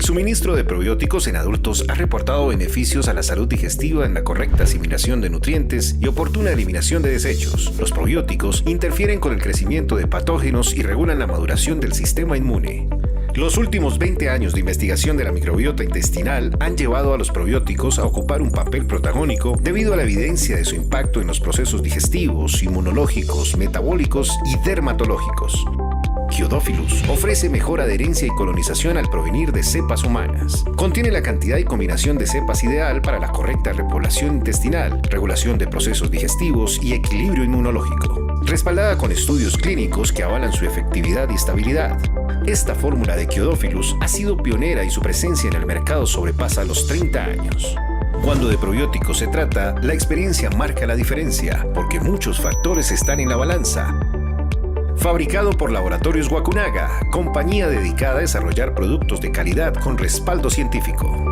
suministro de probióticos en adultos ha reportado beneficios a la salud digestiva en la correcta asimilación de nutrientes y oportuna eliminación de desechos. Los probióticos interfieren con el crecimiento de patógenos y regulan la maduración del sistema inmune. Los últimos 20 años de investigación de la microbiota intestinal han llevado a los probióticos a ocupar un papel protagónico debido a la evidencia de su impacto en los procesos digestivos, inmunológicos, metabólicos y dermatológicos. Chiodófilus ofrece mejor adherencia y colonización al provenir de cepas humanas. Contiene la cantidad y combinación de cepas ideal para la correcta repoblación intestinal, regulación de procesos digestivos y equilibrio inmunológico. Respaldada con estudios clínicos que avalan su efectividad y estabilidad. Esta fórmula de Chiodófilus ha sido pionera y su presencia en el mercado sobrepasa los 30 años. Cuando de probióticos se trata, la experiencia marca la diferencia, porque muchos factores están en la balanza. Fabricado por Laboratorios Wakunaga, compañía dedicada a desarrollar productos de calidad con respaldo científico.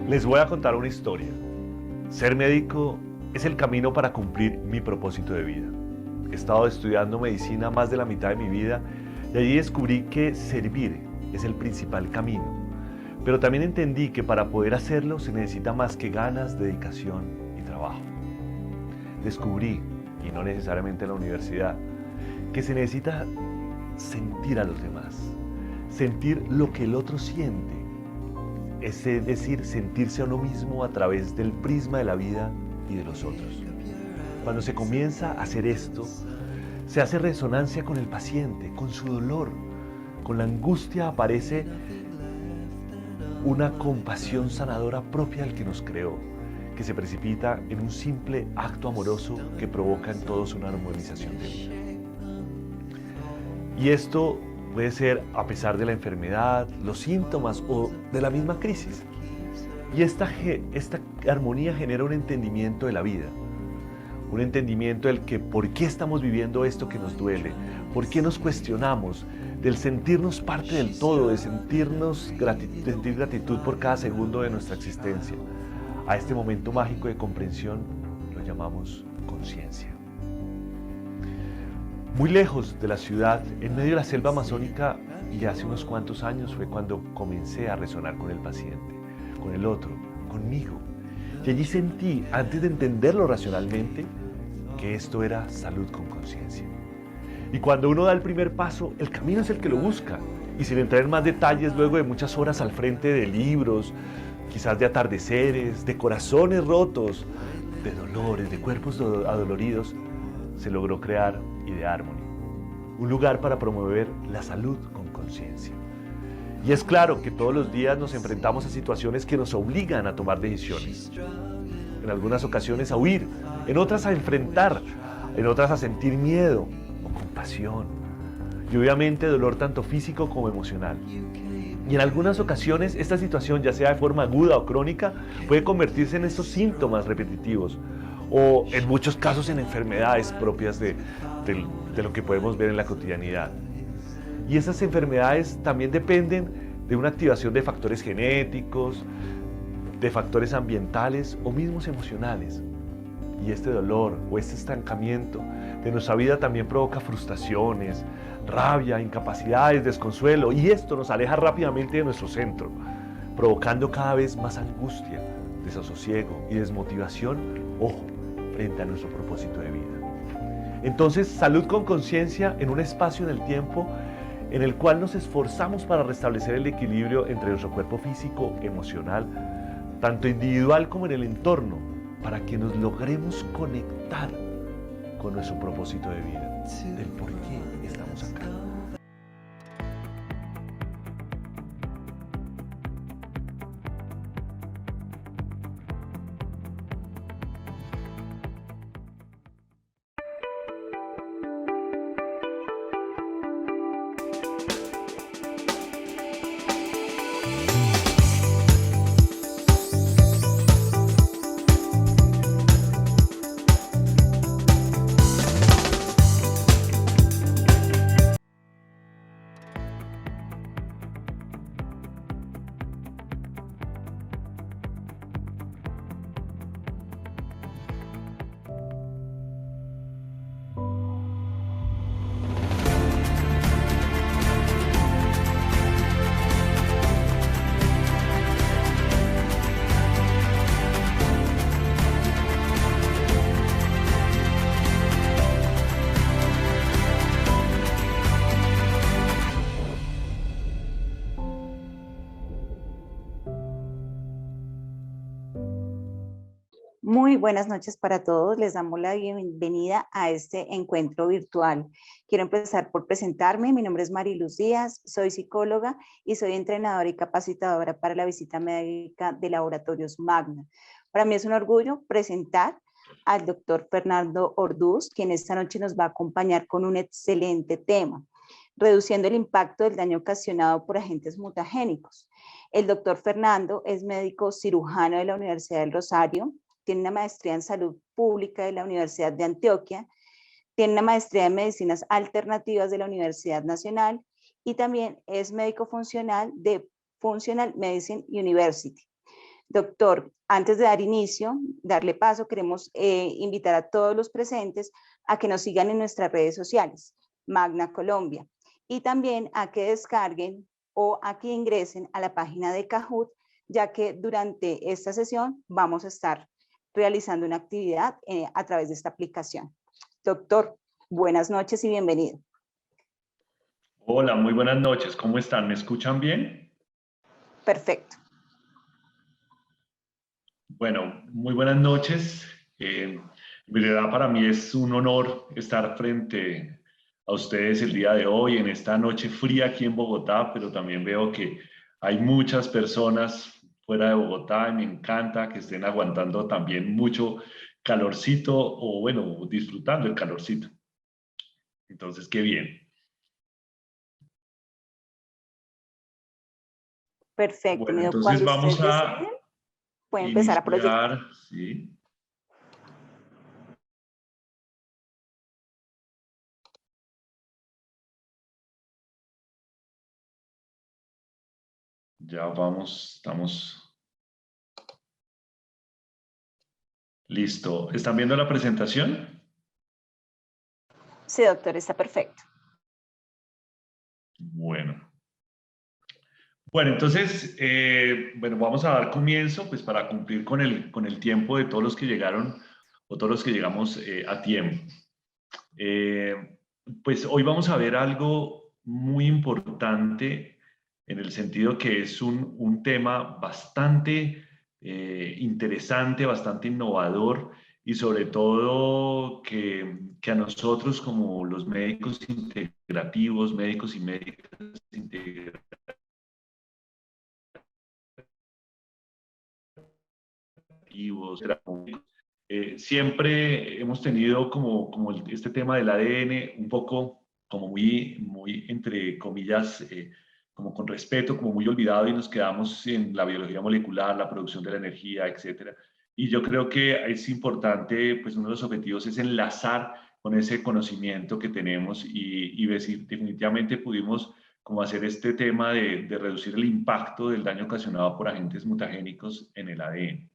Les voy a contar una historia. Ser médico es el camino para cumplir mi propósito de vida. He estado estudiando medicina más de la mitad de mi vida y allí descubrí que servir es el principal camino. Pero también entendí que para poder hacerlo se necesita más que ganas, dedicación y trabajo. Descubrí, y no necesariamente en la universidad, que se necesita sentir a los demás, sentir lo que el otro siente, es decir, sentirse a uno mismo a través del prisma de la vida y de los otros. Cuando se comienza a hacer esto, se hace resonancia con el paciente, con su dolor, con la angustia aparece una compasión sanadora propia del que nos creó, que se precipita en un simple acto amoroso que provoca en todos una armonización de vida. Y esto puede ser a pesar de la enfermedad, los síntomas o de la misma crisis. Y esta armonía genera un entendimiento de la vida, un entendimiento del que por qué estamos viviendo esto que nos duele, por qué nos cuestionamos, del sentirnos parte del todo, de sentir gratitud por cada segundo de nuestra existencia. A este momento mágico de comprensión lo llamamos conciencia. Muy lejos de la ciudad, en medio de la selva amazónica, y hace unos cuantos años fue cuando comencé a resonar con el paciente, con el otro, conmigo. Y allí sentí, antes de entenderlo racionalmente, que esto era salud con conciencia. Y cuando uno da el primer paso, el camino es el que lo busca. Y sin entrar en más detalles, luego de muchas horas al frente de libros, quizás de atardeceres, de corazones rotos, de dolores, de cuerpos adoloridos, se logró crear Idea Harmony, un lugar para promover la salud con conciencia. Y es claro que todos los días nos enfrentamos a situaciones que nos obligan a tomar decisiones. En algunas ocasiones a huir, en otras a enfrentar, en otras a sentir miedo o compasión. Y obviamente dolor tanto físico como emocional. Y en algunas ocasiones esta situación, ya sea de forma aguda o crónica, puede convertirse en estos síntomas repetitivos o en muchos casos en enfermedades propias de lo que podemos ver en la cotidianidad. Y esas enfermedades también dependen de una activación de factores genéticos, de factores ambientales o mismos emocionales. Y este dolor o este estancamiento de nuestra vida también provoca frustraciones, rabia, incapacidades, desconsuelo, y esto nos aleja rápidamente de nuestro centro, provocando cada vez más angustia, desasosiego y desmotivación, ojo, frente a nuestro propósito de vida. Entonces, salud con conciencia en un espacio en el tiempo en el cual nos esforzamos para restablecer el equilibrio entre nuestro cuerpo físico, emocional, tanto individual como en el entorno, para que nos logremos conectar con nuestro propósito de vida, del por qué estamos acá. buenas noches para todos. Les damos la bienvenida a este encuentro virtual. Quiero empezar por presentarme. Mi nombre es Mariluz Díaz, soy psicóloga y soy entrenadora y capacitadora para la visita médica de Laboratorios Magna. Para mí es un orgullo presentar al doctor Fernando Orduz, quien esta noche nos va a acompañar con un excelente tema, reduciendo el impacto del daño ocasionado por agentes mutagénicos. El doctor Fernando es médico cirujano de la Universidad del Rosario, tiene una maestría en salud pública de la Universidad de Antioquia, tiene una maestría en medicinas alternativas de la Universidad Nacional y también es médico funcional de Functional Medicine University. Doctor, antes de dar inicio, darle paso, queremos invitar a todos los presentes a que nos sigan en nuestras redes sociales, Magna Colombia, y también a que descarguen o a que ingresen a la página de Kahoot, ya que durante esta sesión vamos a estar realizando una actividad a través de esta aplicación. Doctor, buenas noches y bienvenido. Hola, muy buenas noches. ¿Cómo están? ¿Me escuchan bien? Perfecto. Bueno, muy buenas noches. En verdad para mí es un honor estar frente a ustedes el día de hoy, en esta noche fría aquí en Bogotá, pero también veo que hay muchas personas fuera de Bogotá y me encanta que estén aguantando también mucho calorcito o bueno, disfrutando el calorcito. Entonces, qué bien. Perfecto. Bueno, entonces Cuando vamos ustedes a deseen, pueden empezar a proyectar. iniciar, ¿sí? Ya vamos, estamos... Listo. ¿Están viendo la presentación? Sí, doctor, está perfecto. Bueno. Bueno, entonces, bueno, vamos a dar comienzo, pues para cumplir con el tiempo de todos los que llegaron o todos los que llegamos a tiempo. Pues hoy vamos a ver algo muy importante en el sentido que es un tema bastante interesante, bastante innovador y sobre todo que a nosotros como los médicos integrativos, médicos y médicas integrativos, siempre hemos tenido como este tema del ADN un poco como muy entre comillas, como con respeto, como muy olvidado y nos quedamos en la biología molecular, la producción de la energía, etcétera. Y yo creo que es importante, pues uno de los objetivos es enlazar con ese conocimiento que tenemos y ver si definitivamente pudimos como hacer este tema de reducir el impacto del daño ocasionado por agentes mutagénicos en el ADN.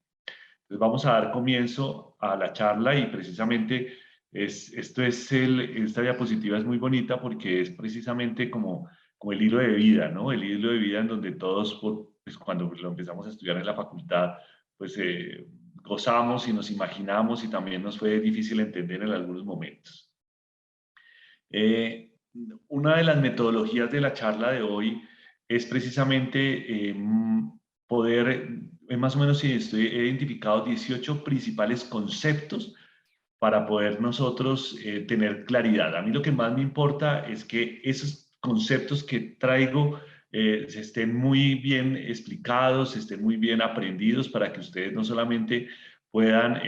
Entonces vamos a dar comienzo a la charla y precisamente esta diapositiva es muy bonita porque es precisamente como el hilo de vida, ¿no? El hilo de vida en donde todos, pues cuando lo empezamos a estudiar en la facultad, pues gozamos y nos imaginamos y también nos fue difícil entender en algunos momentos. Una de las metodologías de la charla de hoy es precisamente poder, más o menos he identificado 18 principales conceptos para poder nosotros tener claridad. A mí lo que más me importa es que esos conceptos que traigo estén muy bien explicados, estén muy bien aprendidos para que ustedes no solamente puedan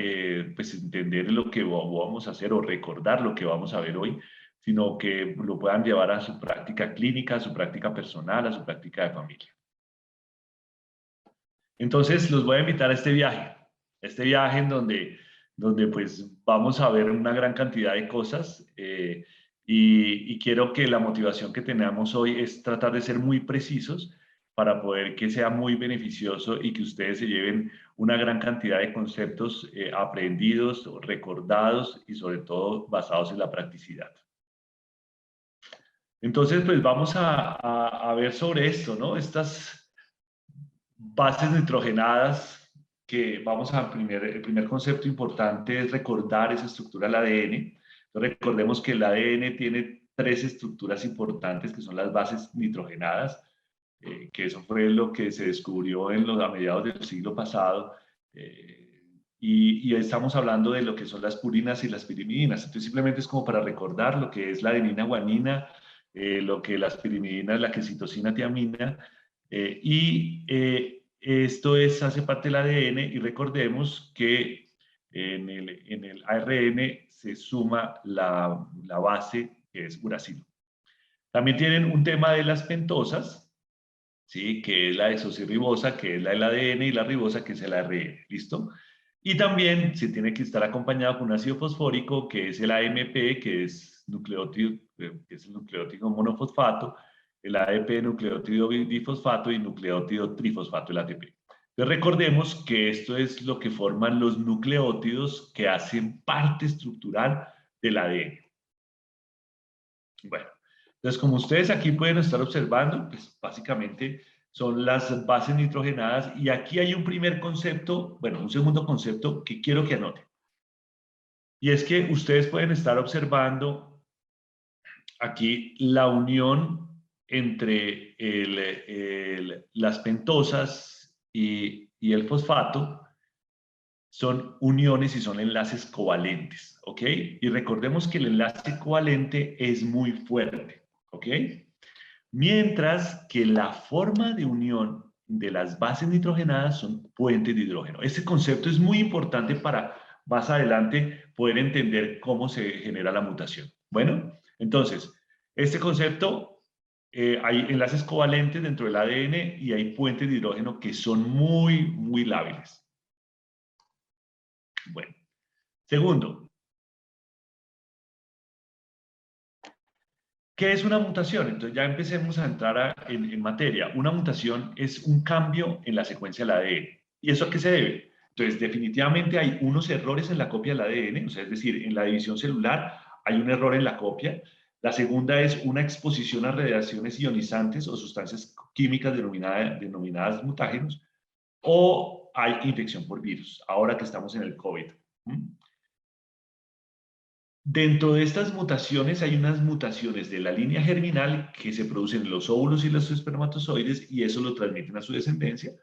pues entender lo que vamos a hacer o recordar lo que vamos a ver hoy, sino que lo puedan llevar a su práctica clínica, a su práctica personal, a su práctica de familia. Entonces, los voy a invitar a este viaje en donde pues vamos a ver una gran cantidad de cosas y quiero que la motivación que tenemos hoy es tratar de ser muy precisos para poder que sea muy beneficioso y que ustedes se lleven una gran cantidad de conceptos aprendidos, recordados y sobre todo basados en la practicidad. Entonces, pues vamos a ver sobre esto, ¿no? Estas bases nitrogenadas que vamos a el primer concepto importante es recordar esa estructura del ADN. Entonces, recordemos que el ADN tiene 3 estructuras importantes que son las bases nitrogenadas, que eso fue lo que se descubrió a mediados del siglo pasado, y estamos hablando de lo que son las purinas y las pirimidinas. Entonces simplemente es como para recordar lo que es la adenina, guanina, lo que las pirimidinas, la quesitosina, tiamina, esto hace parte del ADN y recordemos que en el ARN se suma la base que es uracilo. También tienen un tema de las pentosas, ¿sí? Que es la desoxirribosa, que es la del ADN, y la ribosa, que es el ARN, ¿listo? Y también se tiene que estar acompañado con un ácido fosfórico, que es el AMP, que es nucleótido, que es el nucleótido monofosfato, el ADP, nucleótido difosfato, y nucleótido trifosfato, el ATP. Entonces recordemos que esto es lo que forman los nucleótidos que hacen parte estructural del ADN. Bueno, entonces como ustedes aquí pueden estar observando, pues básicamente son las bases nitrogenadas, y aquí hay un primer concepto, bueno, un segundo concepto que quiero que anoten. Y es que ustedes pueden estar observando aquí la unión entre las pentosas y el fosfato. Son uniones y son enlaces covalentes, ¿ok? Y recordemos que el enlace covalente es muy fuerte, ¿ok? Mientras que la forma de unión de las bases nitrogenadas son puentes de hidrógeno. Este concepto es muy importante para más adelante poder entender cómo se genera la mutación. Bueno, entonces, este concepto, hay enlaces covalentes dentro del ADN y hay puentes de hidrógeno que son muy lábiles. Bueno, segundo, ¿qué es una mutación? Entonces ya empecemos a entrar en materia. Una mutación es un cambio en la secuencia del ADN. ¿Y eso a qué se debe? Entonces, definitivamente hay unos errores en la copia del ADN, o sea, es decir, en la división celular hay un error en la copia. La segunda es una exposición a radiaciones ionizantes o sustancias químicas denominadas mutágenos, o hay infección por virus, ahora que estamos en el COVID. Dentro de estas mutaciones hay unas mutaciones de la línea germinal que se producen en los óvulos y los espermatozoides, y eso lo transmiten a su descendencia.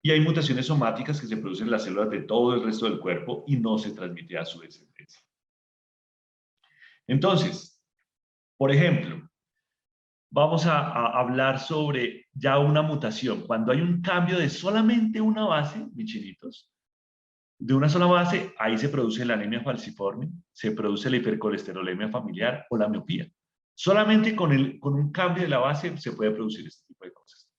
Y hay mutaciones somáticas que se producen en las células de todo el resto del cuerpo y no se transmite a su descendencia. Entonces, por ejemplo, vamos a hablar sobre ya una mutación. Cuando hay un cambio de solamente una base, mis chinitos, de una sola base, ahí se produce la anemia falciforme, se produce la hipercolesterolemia familiar o la miopía. Solamente con un cambio de la base se puede producir este tipo de cosas.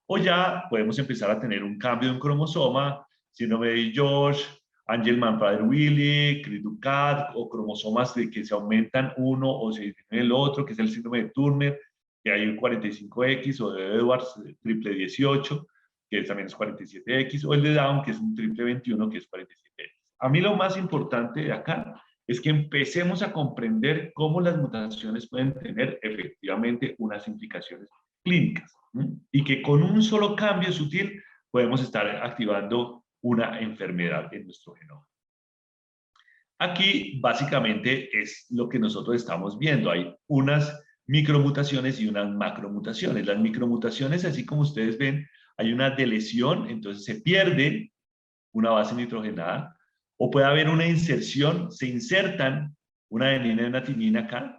O ya podemos empezar a tener un cambio de un cromosoma, síndrome de George, Angelman-Prader-Willi, Cri-du-Cat, o cromosomas que se aumentan uno o se disminuye el otro, que es el síndrome de Turner, que hay un 45X, o de Edwards, triple 18, que también es 47X, o el de Down, que es un triple 21, que es 47X. A mí lo más importante de acá es que empecemos a comprender cómo las mutaciones pueden tener efectivamente unas implicaciones clínicas, y que con un solo cambio sutil podemos estar activando una enfermedad en nuestro genoma. Aquí básicamente es lo que nosotros estamos viendo. Hay unas micromutaciones y unas macromutaciones. Las micromutaciones, así como ustedes ven, hay una delesión, entonces se pierde una base nitrogenada, o puede haber una inserción, se insertan una adenina y una timina acá.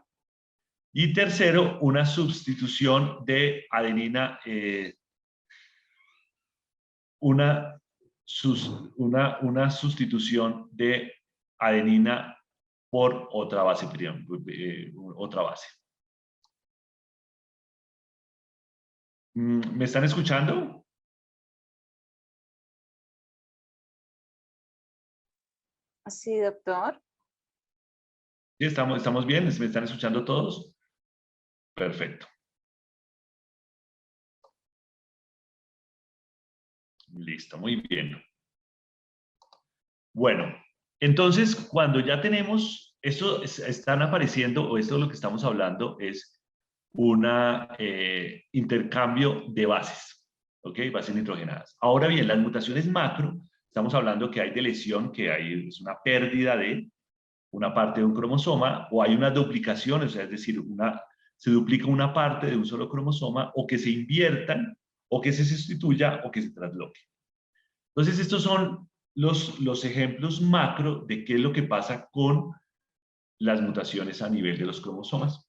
Y tercero, una sustitución de adenina, una sustitución de adenina por otra base, otra base. ¿Me están escuchando? Sí, doctor. Sí, estamos bien. ¿Me están escuchando todos? Perfecto. Listo, muy bien. Bueno, entonces cuando ya tenemos, esto están apareciendo, o esto de lo que estamos hablando es un intercambio de bases, ¿ok? Bases nitrogenadas. Ahora bien, las mutaciones macro, estamos hablando que hay delesión, que es una pérdida de una parte de un cromosoma, o hay una duplicación, o sea, es decir, se duplica una parte de un solo cromosoma, o que se inviertan, o que se sustituya, o que se trasloque. Entonces, estos son los ejemplos macro de qué es lo que pasa con las mutaciones a nivel de los cromosomas.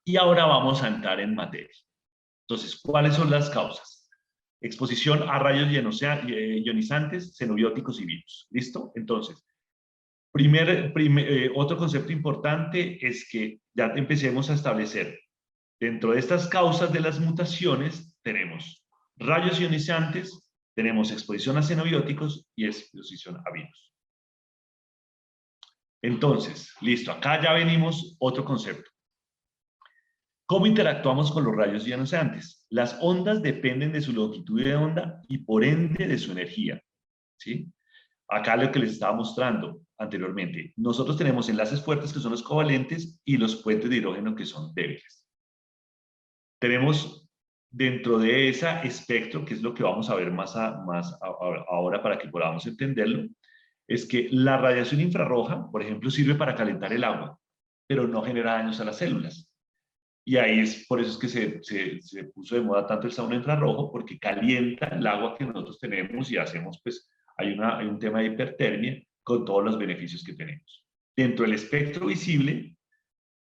Y ahora vamos a entrar en materia. Entonces, ¿cuáles son las causas? Exposición a rayos ionizantes, xenobióticos y virus. ¿Listo? Entonces, otro concepto importante es que ya empecemos a establecer, dentro de estas causas de las mutaciones, tenemos rayos ionizantes, tenemos exposición a xenobióticos y exposición a virus. Entonces, listo, acá ya venimos otro concepto. ¿Cómo interactuamos con los rayos ionizantes? Las ondas dependen de su longitud de onda y por ende de su energía, ¿sí? Acá lo que les estaba mostrando anteriormente. Nosotros tenemos enlaces fuertes que son los covalentes y los puentes de hidrógeno que son débiles. Tenemos dentro de ese espectro, que es lo que vamos a ver más ahora para que podamos entenderlo, es que la radiación infrarroja, por ejemplo, sirve para calentar el agua, pero no genera daños a las células. Y ahí es por eso es que se puso de moda tanto el sauna infrarrojo, porque calienta el agua que nosotros tenemos y hacemos, pues, hay un tema de hipertermia con todos los beneficios que tenemos. Dentro del espectro visible,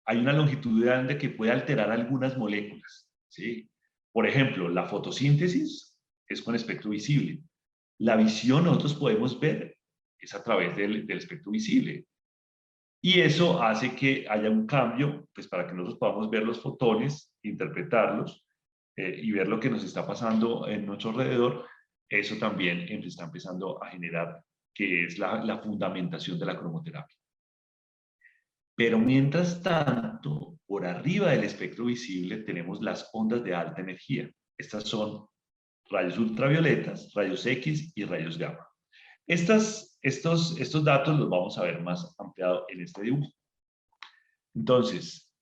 hay una longitud de onda que puede alterar algunas moléculas, ¿sí? Por ejemplo, la fotosíntesis es con espectro visible. La visión nosotros podemos ver es a través del espectro visible. Y eso hace que haya un cambio, pues para que nosotros podamos ver los fotones, interpretarlos y ver lo que nos está pasando en nuestro alrededor. Eso también está empezando a generar, que es la fundamentación de la cromoterapia. Pero mientras tanto, por arriba del espectro visible tenemos las ondas de alta energía. Estas son rayos ultravioletas, rayos X y rayos gamma. Estos datos los vamos a ver más ampliado en este dibujo. Entonces,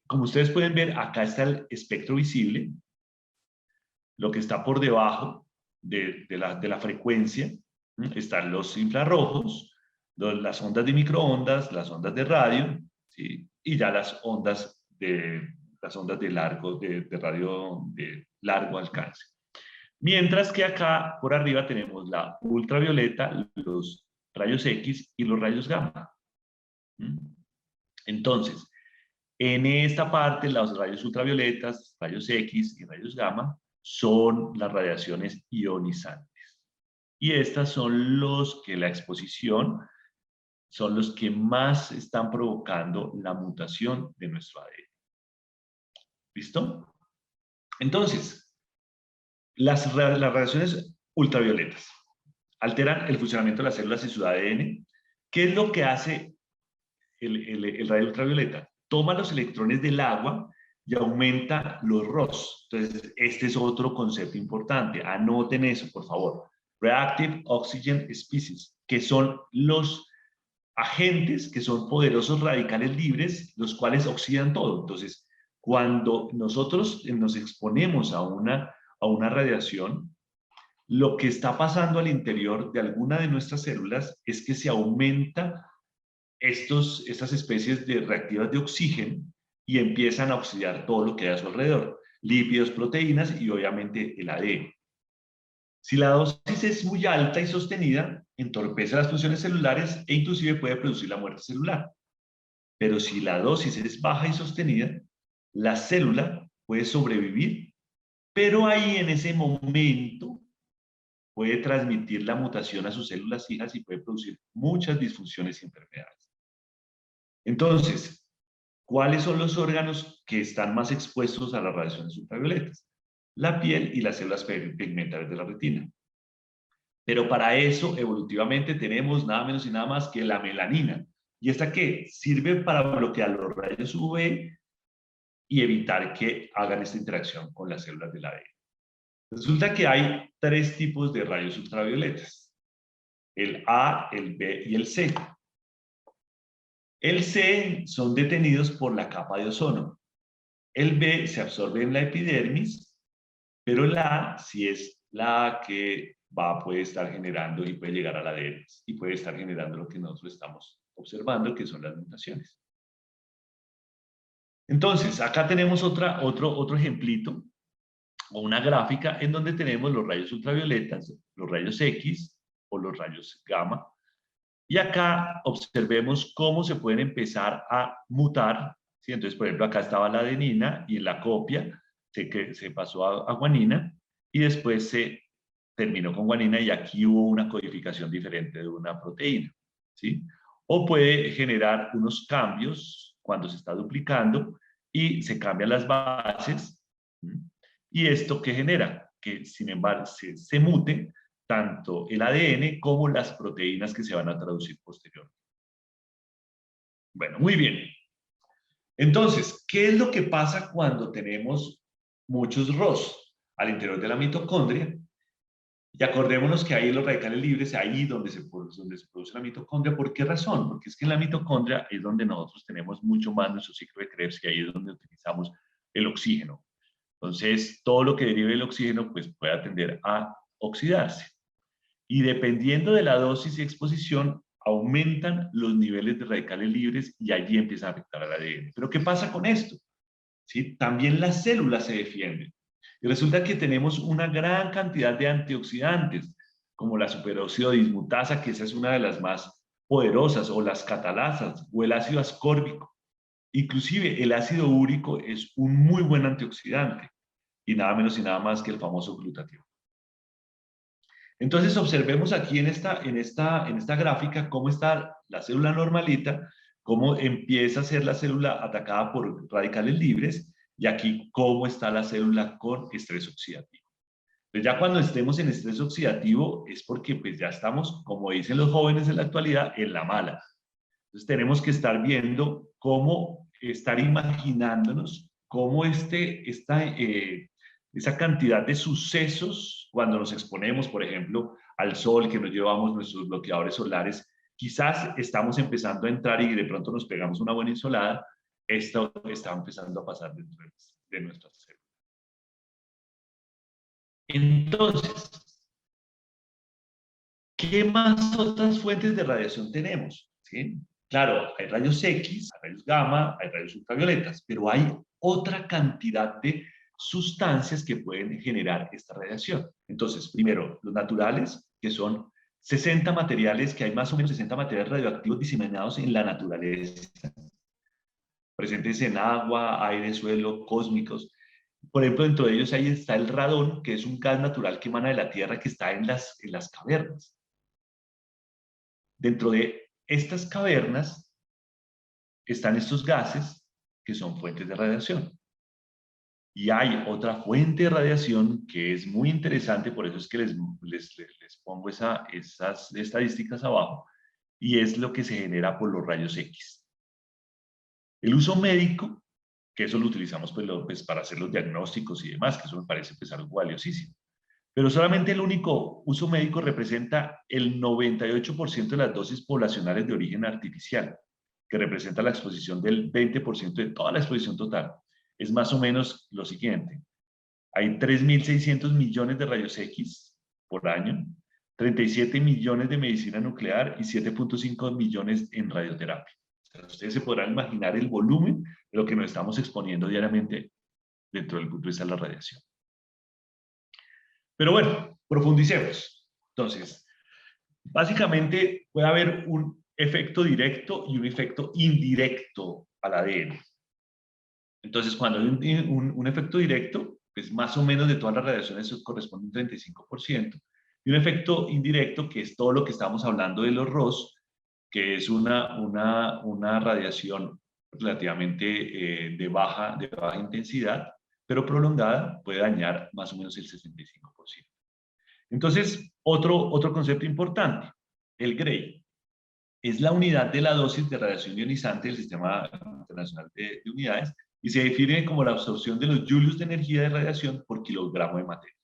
como ustedes pueden ver, acá está el espectro visible, lo que está por debajo de la frecuencia. Están los infrarrojos, las ondas de microondas, las ondas de radio, ¿sí? Y ya las ondas de radio de largo alcance. Mientras que acá por arriba tenemos la ultravioleta, los rayos X y los rayos gamma. Entonces, en esta parte, los rayos ultravioletas, rayos X y rayos gamma son las radiaciones ionizantes. Y estas son los que la exposición son los que más están provocando la mutación de nuestro ADN. ¿Listo? Entonces, las radiaciones ultravioletas alteran el funcionamiento de las células y su ADN. ¿Qué es lo que hace el rayo ultravioleta? Toma los electrones del agua y aumenta los ROS. Entonces, este es otro concepto importante. Anoten eso, por favor. Reactive Oxygen Species, que son los agentes que son poderosos radicales libres, los cuales oxidan todo. Entonces, cuando nosotros nos exponemos a una radiación, lo que está pasando al interior de alguna de nuestras células es que se aumenta estas especies de reactivas de oxígeno y empiezan a oxidar todo lo que hay a su alrededor, lípidos, proteínas y obviamente el ADN. Si la dosis es muy alta y sostenida, entorpece las funciones celulares e inclusive puede producir la muerte celular. Pero si la dosis es baja y sostenida, la célula puede sobrevivir, pero ahí en ese momento puede transmitir la mutación a sus células hijas y puede producir muchas disfunciones y enfermedades. Entonces, ¿cuáles son los órganos que están más expuestos a las radiaciones ultravioletas? La piel y las células pigmentares de la retina. Pero para eso, evolutivamente, tenemos nada menos y nada más que la melanina. ¿Y esta qué? Sirve para bloquear los rayos UV y evitar que hagan esta interacción con las células del ADN. Resulta que hay 3 tipos de rayos ultravioletas. El A, el B y el C. El C son detenidos por la capa de ozono. El B se absorbe en la epidermis, pero la A sí es la que puede estar generando y puede llegar a la ADN y puede estar generando lo que nosotros estamos observando, que son las mutaciones. Entonces, acá tenemos otro ejemplito o una gráfica en donde tenemos los rayos ultravioletas, los rayos X o los rayos gamma. Y acá observemos cómo se pueden empezar a mutar, ¿sí? Entonces, por ejemplo, acá estaba la adenina y en la copia se pasó a guanina y después se terminó con guanina y aquí hubo una codificación diferente de una proteína, ¿sí? O puede generar unos cambios cuando se está duplicando y se cambian las bases. ¿Sí? ¿Y esto qué genera? Que, sin embargo, se mute tanto el ADN como las proteínas que se van a traducir posteriormente. Bueno, muy bien. Entonces, ¿qué es lo que pasa cuando tenemos muchos ROS al interior de la mitocondria? Y acordémonos que ahí los radicales libres, ahí donde se produce la mitocondria. ¿Por qué razón? Porque es que en la mitocondria es donde nosotros tenemos mucho más nuestro ciclo de Krebs, y ahí es donde utilizamos el oxígeno. Entonces, todo lo que derive del oxígeno pues, puede tender a oxidarse. Y dependiendo de la dosis y exposición, aumentan los niveles de radicales libres y allí empieza a afectar al ADN. ¿Pero qué pasa con esto? ¿Sí? También las células se defienden. Y resulta que tenemos una gran cantidad de antioxidantes, como la superóxido dismutasa, que esa es una de las más poderosas, o las catalasas, o el ácido ascórbico. Inclusive el ácido úrico es un muy buen antioxidante, y nada menos y nada más que el famoso glutatión. Entonces observemos aquí en esta gráfica cómo está la célula normalita, cómo empieza a ser la célula atacada por radicales libres, y aquí cómo está la célula con estrés oxidativo. Pues ya cuando estemos en estrés oxidativo es porque pues ya estamos, como dicen los jóvenes en la actualidad, en la mala. Entonces tenemos que estar viendo cómo estar imaginándonos cómo esa cantidad de sucesos cuando nos exponemos, por ejemplo, al sol, que nos llevamos nuestros bloqueadores solares, quizás estamos empezando a entrar y de pronto nos pegamos una buena insolada. Esto está empezando a pasar dentro de nuestras células. Entonces, ¿qué más otras fuentes de radiación tenemos? ¿Sí? Claro, hay rayos X, hay rayos gamma, hay rayos ultravioletas, pero hay otra cantidad de sustancias que pueden generar esta radiación. Entonces, primero, los naturales, que son 60 materiales, que hay más o menos 60 materiales radioactivos diseminados en la naturaleza, presentes en agua, aire, suelo, cósmicos. Por ejemplo, dentro de ellos ahí está el radón, que es un gas natural que emana de la Tierra, que está en las cavernas. Dentro de estas cavernas están estos gases que son fuentes de radiación. Y hay otra fuente de radiación que es muy interesante, por eso es que les pongo esas estadísticas abajo, y es lo que se genera por los rayos X. El uso médico, que eso lo utilizamos pues, para hacer los diagnósticos y demás, que eso me parece pues, algo valiosísimo. Pero solamente el único uso médico representa el 98% de las dosis poblacionales de origen artificial, que representa la exposición del 20% de toda la exposición total. Es más o menos lo siguiente. Hay 3.600 millones de rayos X por año, 37 millones de medicina nuclear y 7.5 millones en radioterapia. Ustedes se podrán imaginar el volumen de lo que nos estamos exponiendo diariamente dentro del punto de vista de la radiación. Pero bueno, profundicemos. Entonces, básicamente puede haber un efecto directo y un efecto indirecto al ADN. Entonces, cuando hay un efecto directo, pues más o menos de todas las radiaciones corresponde un 35%, y un efecto indirecto, que es todo lo que estamos hablando de los ROS, que es una radiación relativamente de baja intensidad, pero prolongada, puede dañar más o menos el 65%. Entonces, otro concepto importante, el Gray, es la unidad de la dosis de radiación ionizante del Sistema Internacional de Unidades, y se define como la absorción de los julios de energía de radiación por kilogramo de materia.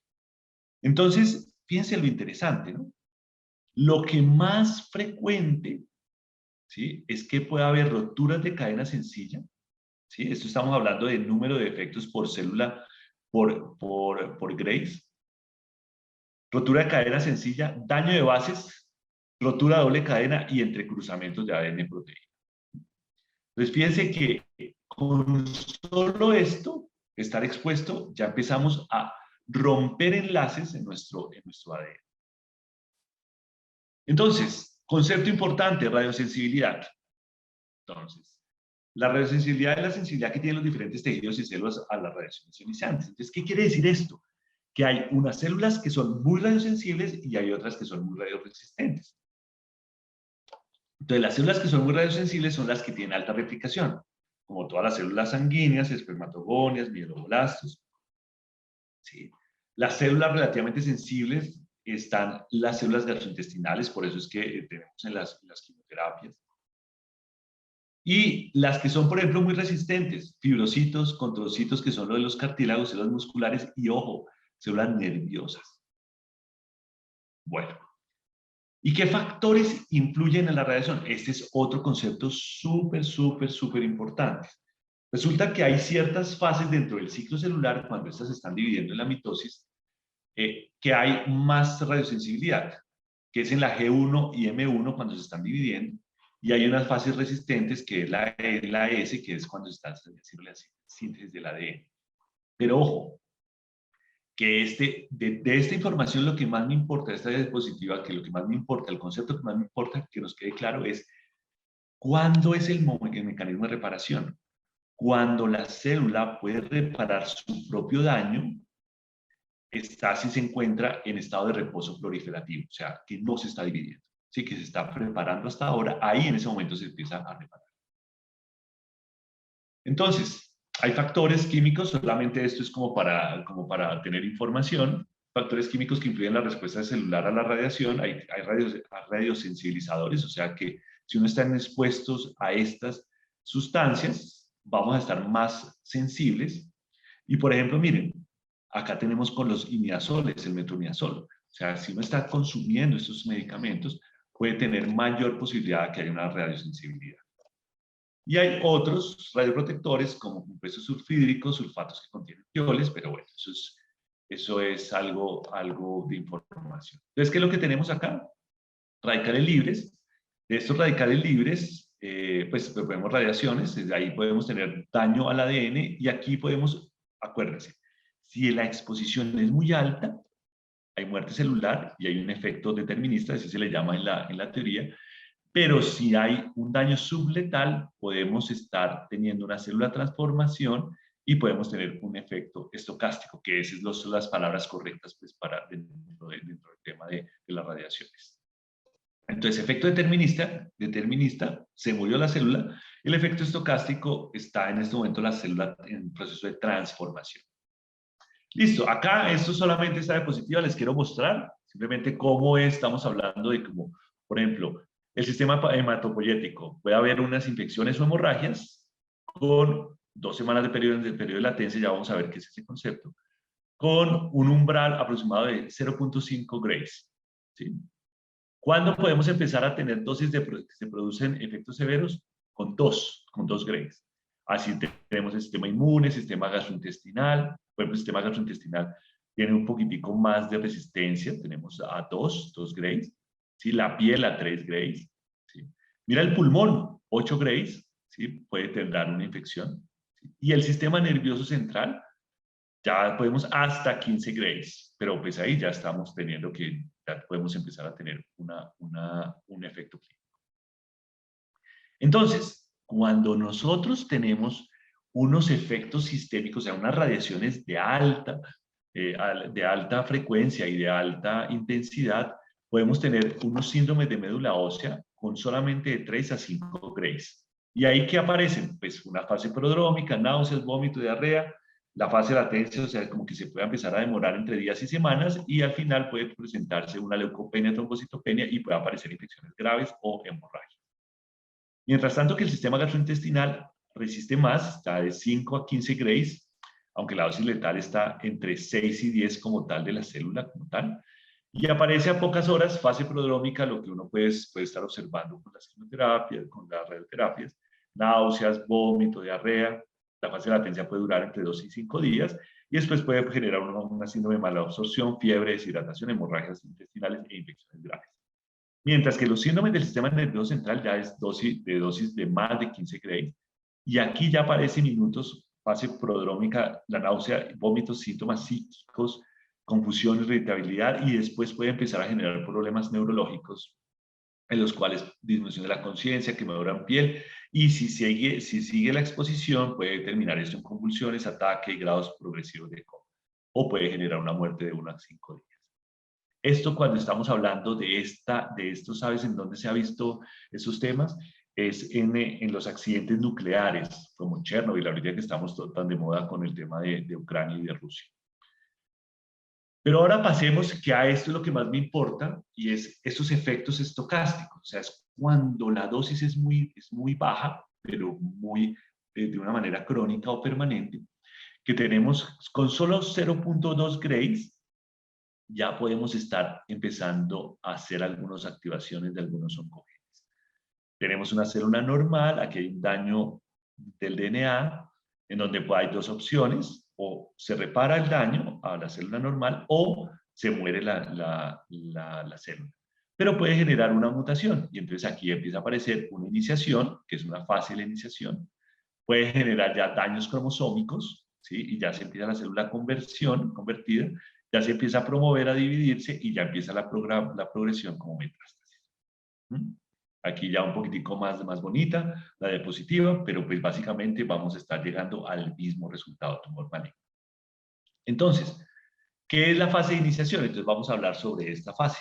Entonces, fíjense lo interesante, ¿no? Lo que más frecuente, ¿sí?, es que pueda haber roturas de cadena sencilla, ¿sí? Esto estamos hablando de número de efectos por célula por Grace. Rotura de cadena sencilla, daño de bases, rotura de doble cadena y entrecruzamientos de ADN proteína. Entonces, fíjense que con solo esto, estar expuesto, ya empezamos a romper enlaces en nuestro ADN. Entonces, concepto importante, radiosensibilidad. Entonces, la radiosensibilidad es la sensibilidad que tienen los diferentes tejidos y células a las radiaciones ionizantes. Entonces, ¿qué quiere decir esto? Que hay unas células que son muy radiosensibles y hay otras que son muy radioresistentes. Entonces, las células que son muy radiosensibles son las que tienen alta replicación, como todas las células sanguíneas, espermatogonias, mieloblastos. ¿Sí? Las células relativamente sensibles están las células gastrointestinales, por eso es que tenemos en las quimioterapias. Y las que son, por ejemplo, muy resistentes, fibrocitos, condrocitos, que son los de los cartílagos, células musculares y, ojo, células nerviosas. Bueno, ¿y qué factores influyen en la radiación? Este es otro concepto súper importante. Resulta que hay ciertas fases dentro del ciclo celular, cuando estas se están dividiendo en la mitosis, que hay más radiosensibilidad, que es en la G1 y M1 cuando se están dividiendo, y hay unas fases resistentes, que es la E, la S, que es cuando se está haciendo la síntesis del ADN. Pero ojo, que de esta información lo que más me importa, de esta diapositiva, que lo que más me importa, el concepto que más me importa que nos quede claro es cuándo es el mecanismo de reparación. Cuando la célula puede reparar su propio daño, está si se encuentra en estado de reposo proliferativo, o sea, que no se está dividiendo, ¿sí? Que se está preparando hasta ahora, ahí en ese momento se empieza a reparar. Entonces, hay factores químicos, solamente esto es como para tener información, factores químicos que influyen en la respuesta celular a la radiación, hay radiosensibilizadores, o sea que si uno está expuestos a estas sustancias, vamos a estar más sensibles. Y por ejemplo, miren, acá tenemos con los imidazoles, el metronidazol. O sea, si uno está consumiendo estos medicamentos, puede tener mayor posibilidad de que haya una radiosensibilidad. Y hay otros radioprotectores como compuestos sulfídricos, sulfatos que contienen tioles, pero bueno, eso es algo de información. Entonces, ¿qué es lo que tenemos acá? Radicales libres. De estos radicales libres, pues podemos radiaciones, desde ahí podemos tener daño al ADN y aquí podemos, acuérdense, si la exposición es muy alta, hay muerte celular y hay un efecto determinista, así se le llama en la teoría, pero si hay un daño subletal, podemos estar teniendo una célula transformación y podemos tener un efecto estocástico, que esas son las palabras correctas pues, dentro del tema de las radiaciones. Entonces, efecto determinista, se murió la célula, el efecto estocástico está en este momento la célula en proceso de transformación. Listo, acá esto solamente esta diapositiva, les quiero mostrar simplemente cómo estamos hablando de cómo, por ejemplo, el sistema hematopoyético. Puede haber unas infecciones o hemorragias con 2 semanas de periodo de latencia, ya vamos a ver qué es ese concepto, con un umbral aproximado de 0.5 grays. ¿Sí? ¿Cuándo podemos empezar a tener dosis que se producen efectos severos? Con 2 grays. Así tenemos el sistema inmune, el sistema gastrointestinal. Por ejemplo, el sistema gastrointestinal tiene un poquitico más de resistencia, tenemos a 2 grays. ¿Sí? La piel a 3 grays. ¿Sí? Mira el pulmón, 8 grays, ¿sí? Puede tener una infección. ¿Sí? Y el sistema nervioso central, ya podemos hasta 15 grays, pero pues ahí ya estamos teniendo ya podemos empezar a tener un efecto clínico. Entonces, cuando nosotros tenemos unos efectos sistémicos, o sea, unas radiaciones de alta frecuencia y de alta intensidad, podemos tener unos síndromes de médula ósea con solamente de 3 a 5 grays. ¿Y ahí qué aparecen? Pues una fase prodrómica, náuseas, vómito, diarrea, la fase de latencia, o sea, como que se puede empezar a demorar entre días y semanas y al final puede presentarse una leucopenia, trombocitopenia y puede aparecer infecciones graves o hemorragia. Mientras tanto que el sistema gastrointestinal resiste más, está de 5 a 15 grays, aunque la dosis letal está entre 6 y 10 como tal de la célula como tal, y aparece a pocas horas, fase prodrómica, lo que uno puede estar observando con las quimioterapias, con las radioterapias, náuseas, vómito, diarrea. La fase de latencia puede durar entre 2 y 5 días, y después puede generar una síndrome de mala absorción, fiebre, deshidratación, hemorragias intestinales e infecciones graves. Mientras que los síndromes del sistema nervioso central ya es dosis de más de 15 grays, y aquí ya aparece minutos, fase prodrómica, la náusea, vómitos, síntomas psíquicos, confusión, irritabilidad, y después puede empezar a generar problemas neurológicos, en los cuales disminución de la conciencia, quemadura en piel, y si sigue la exposición puede terminar esto en convulsiones, ataque y grados progresivos de coma, o puede generar una muerte de 1 a 5 días. Esto cuando estamos hablando de esto, ¿sabes en dónde se ha visto esos temas? Es en los accidentes nucleares, como Chernobyl, ahorita que estamos tan de moda con el tema de Ucrania y de Rusia. Pero ahora pasemos que a esto es lo que más me importa, y es estos efectos estocásticos. O sea, es cuando la dosis es muy baja, pero de una manera crónica o permanente, que tenemos con solo 0.2 grays, ya podemos estar empezando a hacer algunas activaciones de algunos oncogenes. Tenemos una célula normal, aquí hay un daño del DNA, en donde hay dos opciones: o se repara el daño a la célula normal o se muere la célula. Pero puede generar una mutación, y entonces aquí empieza a aparecer una iniciación, que es una fase de la iniciación. Puede generar ya daños cromosómicos, ¿sí? Y ya se empieza la célula convertida, ya se empieza a promover, a dividirse, y ya empieza la progresión como metástasis. Aquí ya un poquitico más bonita, la diapositiva, pero pues básicamente vamos a estar llegando al mismo resultado, tumor maligno. Entonces, ¿qué es la fase de iniciación? Entonces vamos a hablar sobre esta fase.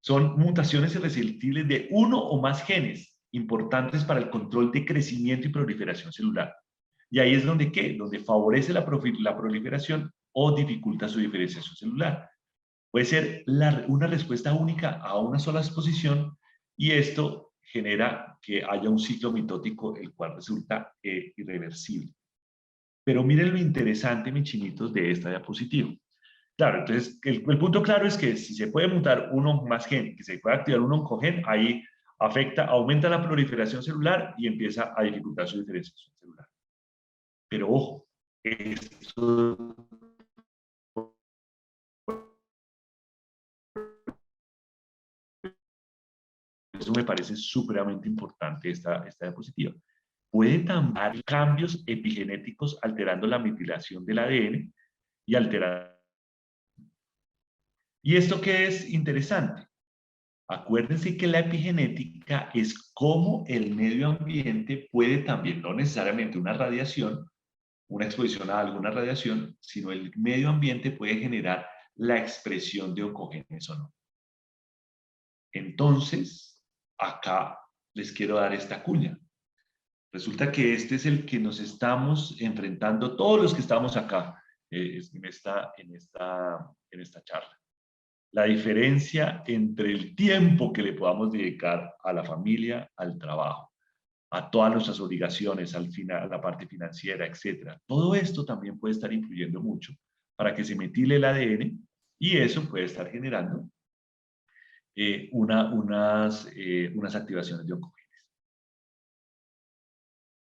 Son mutaciones irreversibles de uno o más genes importantes para el control de crecimiento y proliferación celular. Y ahí es donde, ¿qué? Donde favorece la proliferación o dificulta su diferenciación celular. Puede ser una respuesta única a una sola exposición, y esto genera que haya un ciclo mitótico, el cual resulta irreversible. Pero miren lo interesante, mis chinitos, de esta diapositiva. Claro, entonces el punto claro es que si se puede mutar uno más gen, que se puede activar un oncogen, ahí aumenta la proliferación celular y empieza a dificultar su diferenciación celular. Pero ojo, esto eso me parece supremamente importante, esta diapositiva. Puede también haber cambios epigenéticos alterando la metilación del ADN y alterar. ¿Y esto qué es interesante? Acuérdense que la epigenética es cómo el medio ambiente puede también, no necesariamente una radiación, una exposición a alguna radiación, sino el medio ambiente puede generar la expresión de oncogenes o no. Entonces, acá les quiero dar esta cuña. Resulta que este es el que nos estamos enfrentando todos los que estamos acá en esta charla. La diferencia entre el tiempo que le podamos dedicar a la familia, al trabajo, a todas nuestras obligaciones, al final, a la parte financiera, etc. Todo esto también puede estar influyendo mucho para que se metile el ADN, y eso puede estar generando unas activaciones de oncogenes.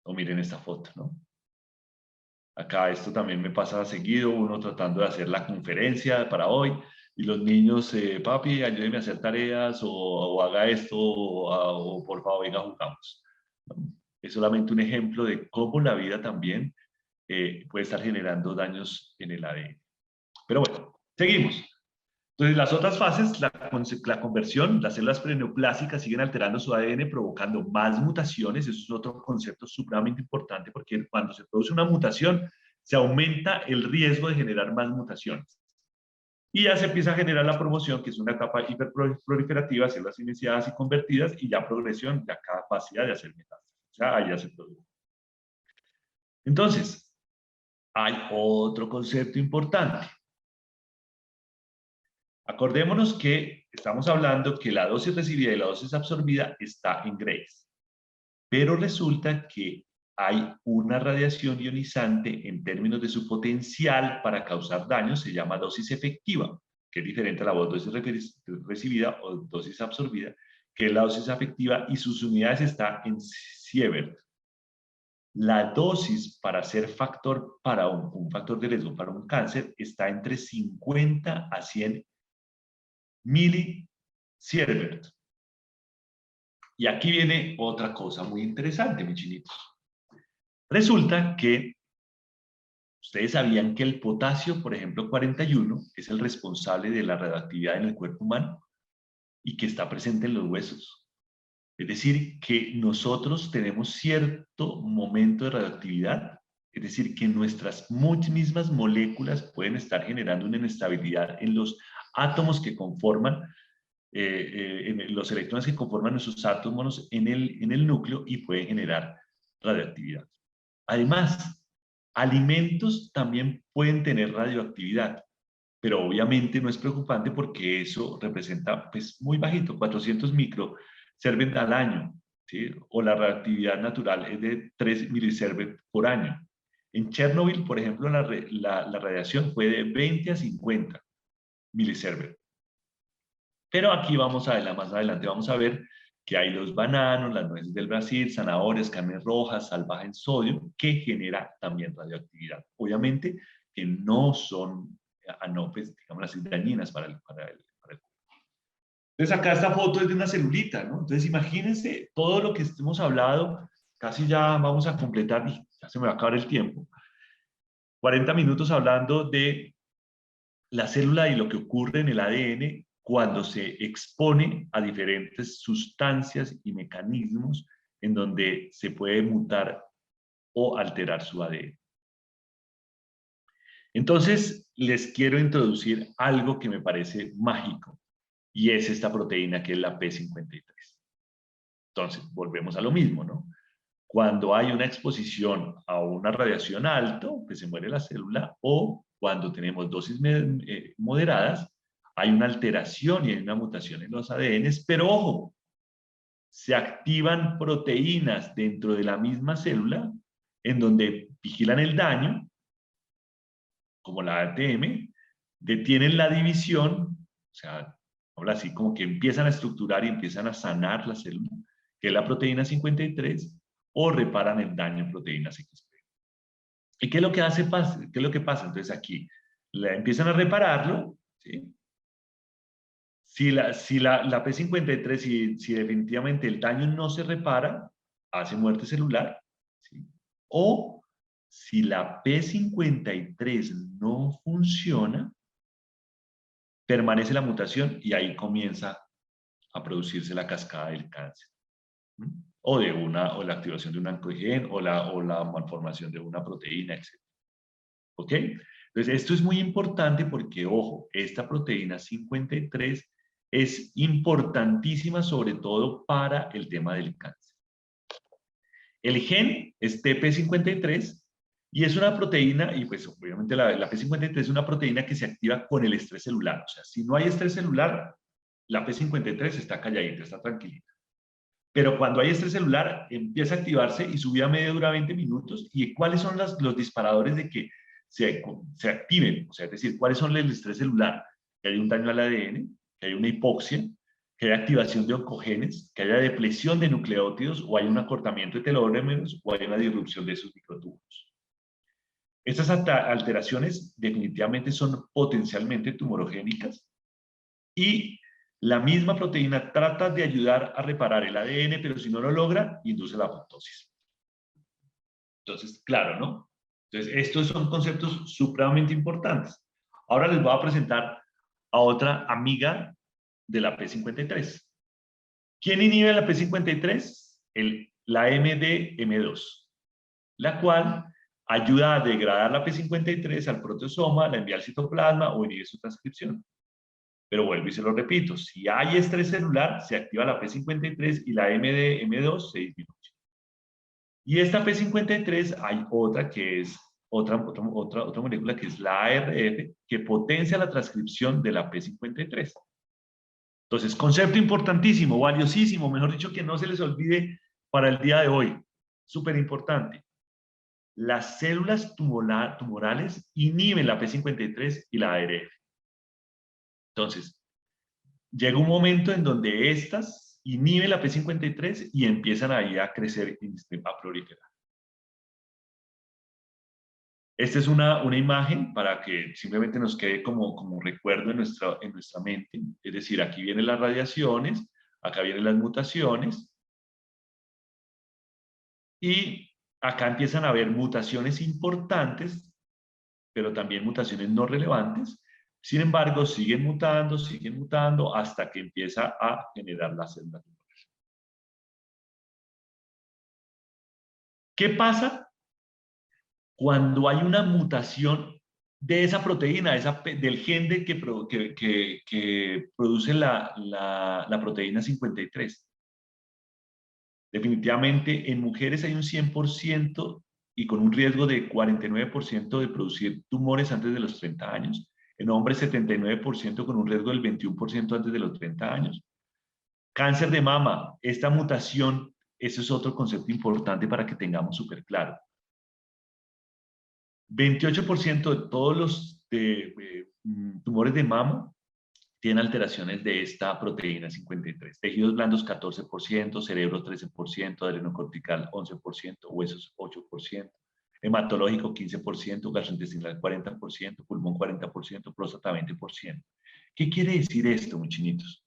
O miren esta foto, ¿no? Acá esto también me pasa seguido, uno tratando de hacer la conferencia para hoy, y los niños, papi, ayúdeme a hacer tareas, o haga esto, o por favor, venga, jugamos. Es solamente un ejemplo de cómo la vida también puede estar generando daños en el ADN. Pero bueno, seguimos. Entonces, las otras fases, la conversión, las células preneoplásicas siguen alterando su ADN, provocando más mutaciones. Eso es otro concepto supremamente importante, porque cuando se produce una mutación, se aumenta el riesgo de generar más mutaciones. Y ya se empieza a generar la promoción, que es una etapa hiperproliferativa, células iniciadas y convertidas, y ya progresión, ya capacidad de hacer metástasis. O sea, ahí ya se produce. Entonces, hay otro concepto importante. Acordémonos que estamos hablando que la dosis recibida y la dosis absorbida está en grays. Pero resulta que hay una radiación ionizante en términos de su potencial para causar daño, se llama dosis efectiva, que es diferente a la dosis recibida o dosis absorbida, que es la dosis efectiva, y sus unidades están en Sievert. La dosis para ser factor para un factor de riesgo para un cáncer está entre 50 a 100 milisievert. Y aquí viene otra cosa muy interesante, mis chinitos. Resulta que ustedes sabían que el potasio, por ejemplo, 41, es el responsable de la radioactividad en el cuerpo humano. y que está presente en los huesos. Es decir, que nosotros tenemos cierto momento de radioactividad, es decir, que nuestras mismas moléculas pueden estar generando una inestabilidad en los átomos que conforman, en los electrones que conforman esos átomos en el núcleo y pueden generar radioactividad. Además, alimentos también pueden tener radioactividad, pero obviamente no es preocupante porque eso representa pues, muy bajito, 400 microsievert al año, ¿sí? O la radioactividad natural es de 3 milisievert por año. En Chernobyl, por ejemplo, la radiación fue de 20 a 50 milisievert. Pero aquí más adelante vamos a ver que hay los bananos, las nueces del Brasil, zanahorias, carnes rojas, sal baja en sodio, que genera también radioactividad. Obviamente que no son, pues, digamos así, dañinas para el cuerpo. Entonces acá esta foto es de una celulita, ¿no? Entonces imagínense todo lo que hemos hablado, casi ya vamos a completar, y ya se me va a acabar el tiempo. 40 minutos hablando de la célula y lo que ocurre en el ADN cuando se expone a diferentes sustancias y mecanismos en donde se puede mutar o alterar su ADN. Entonces, les quiero introducir algo que me parece mágico, y es esta proteína que es la P53. Entonces, volvemos a lo mismo, ¿no? Cuando hay una exposición a una radiación alto, pues se muere la célula, o cuando tenemos dosis moderadas, hay una alteración y hay una mutación en los ADNs, pero ojo, se activan proteínas dentro de la misma célula en donde vigilan el daño, como la ATM, detienen la división, o sea, habla así como que empiezan a estructurar y empiezan a sanar la célula, que es la proteína 53, o reparan el daño en proteínas XP. ¿Y qué es lo que qué es lo que pasa? Entonces aquí empiezan a repararlo, ¿sí? Si la P53, si definitivamente el daño no se repara, hace muerte celular, ¿sí? O si la P53 no funciona, permanece la mutación y ahí comienza a producirse la cascada del cáncer. O la activación de un oncogen, o la malformación de una proteína, etc. ¿Ok? Entonces, esto es muy importante porque, ojo, esta proteína 53 es importantísima sobre todo para el tema del cáncer. El gen es TP53 y es una proteína, y pues obviamente la P53 es una proteína que se activa con el estrés celular. O sea, si no hay estrés celular, la P53 está calladita, está tranquilita. Pero cuando hay estrés celular, empieza a activarse y su vida media dura 20 minutos. ¿Y cuáles son los disparadores de que se activen? O sea, es decir, ¿cuáles son el estrés celular? Que hay un daño al ADN, que hay una hipoxia, que haya activación de oncogenes, que haya depresión de nucleótidos, o hay un acortamiento de telómeros, o hay una disrupción de esos microtúbulos. Estas alteraciones definitivamente son potencialmente tumorogénicas y la misma proteína trata de ayudar a reparar el ADN, pero si no lo logra, induce la apoptosis. Entonces, claro, ¿no? Entonces, estos son conceptos supremamente importantes. Ahora les voy a presentar a otra amiga de la P53. ¿Quién inhibe la P53? La MDM2, la cual ayuda a degradar la P53 al proteosoma, la envía al citoplasma o inhibe su transcripción. Pero vuelvo y se lo repito, si hay estrés celular, se activa la P53 y la MDM2 se disminuye. Y esta P53 hay otra que es otra molécula que es la ARF, que potencia la transcripción de la P53. Entonces, concepto importantísimo, valiosísimo, mejor dicho, que no se les olvide para el día de hoy. Súper importante. Las células tumorales inhiben la P53 y la ARF. Entonces, llega un momento en donde estas inhiben la P53 y empiezan ahí a crecer y a proliferar. Esta es una imagen para que simplemente nos quede como recuerdo en nuestra mente. Es decir, aquí vienen las radiaciones, acá vienen las mutaciones, y acá empiezan a haber mutaciones importantes, pero también mutaciones no relevantes, Sin embargo, siguen mutando hasta que empieza a generar la célula tumoral. ¿Qué pasa cuando hay una mutación de esa proteína, del gen que produce la proteína 53? Definitivamente en mujeres hay un 100% y con un riesgo de 49% de producir tumores antes de los 30 años. En hombres 79% con un riesgo del 21% antes de los 30 años. Cáncer de mama, esta mutación, ese es otro concepto importante para que tengamos súper claro. 28% de todos los tumores de mama tienen alteraciones de esta proteína 53. Tejidos blandos 14%, cerebro 13%, adrenocortical 11%, huesos 8%, hematológico 15%, gastrointestinal 40%, pulmón 40%, próstata 20%. ¿Qué quiere decir esto, muchinitos?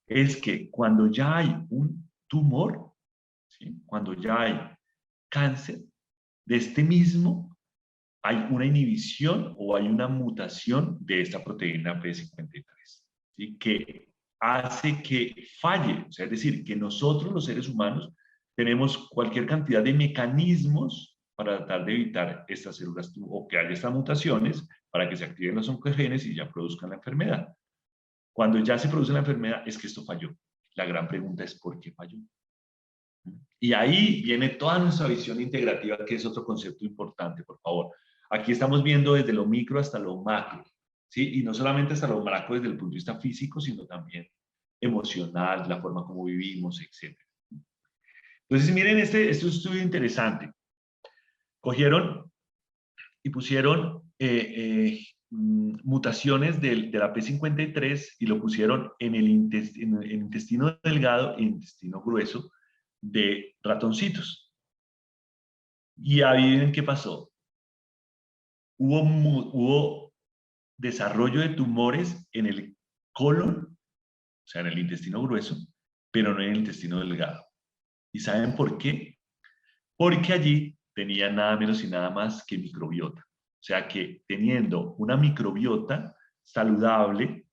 Es que cuando ya hay un tumor, ¿sí? Cuando ya hay cáncer, de este mismo hay una inhibición o hay una mutación de esta proteína P53, ¿sí? Que hace que falle, o sea, es decir, que nosotros los seres humanos tenemos cualquier cantidad de mecanismos para tratar de evitar estas células o que haya estas mutaciones para que se activen los oncogenes y ya produzcan la enfermedad. Cuando ya se produce la enfermedad es que esto falló. La gran pregunta es ¿por qué falló? Y ahí viene toda nuestra visión integrativa, que es otro concepto importante, por favor. Aquí estamos viendo desde lo micro hasta lo macro, ¿sí? Y no solamente hasta lo macro desde el punto de vista físico, sino también emocional, la forma como vivimos, etc. Entonces, miren este estudio interesante. Cogieron y pusieron mutaciones de la P53 y lo pusieron en el intestino delgado e intestino grueso de ratoncitos. Y adivinen qué pasó. Hubo desarrollo de tumores en el colon, o sea, en el intestino grueso, pero no en el intestino delgado. ¿Y saben por qué? Porque allí tenía nada menos y nada más que microbiota. O sea que teniendo una microbiota saludable,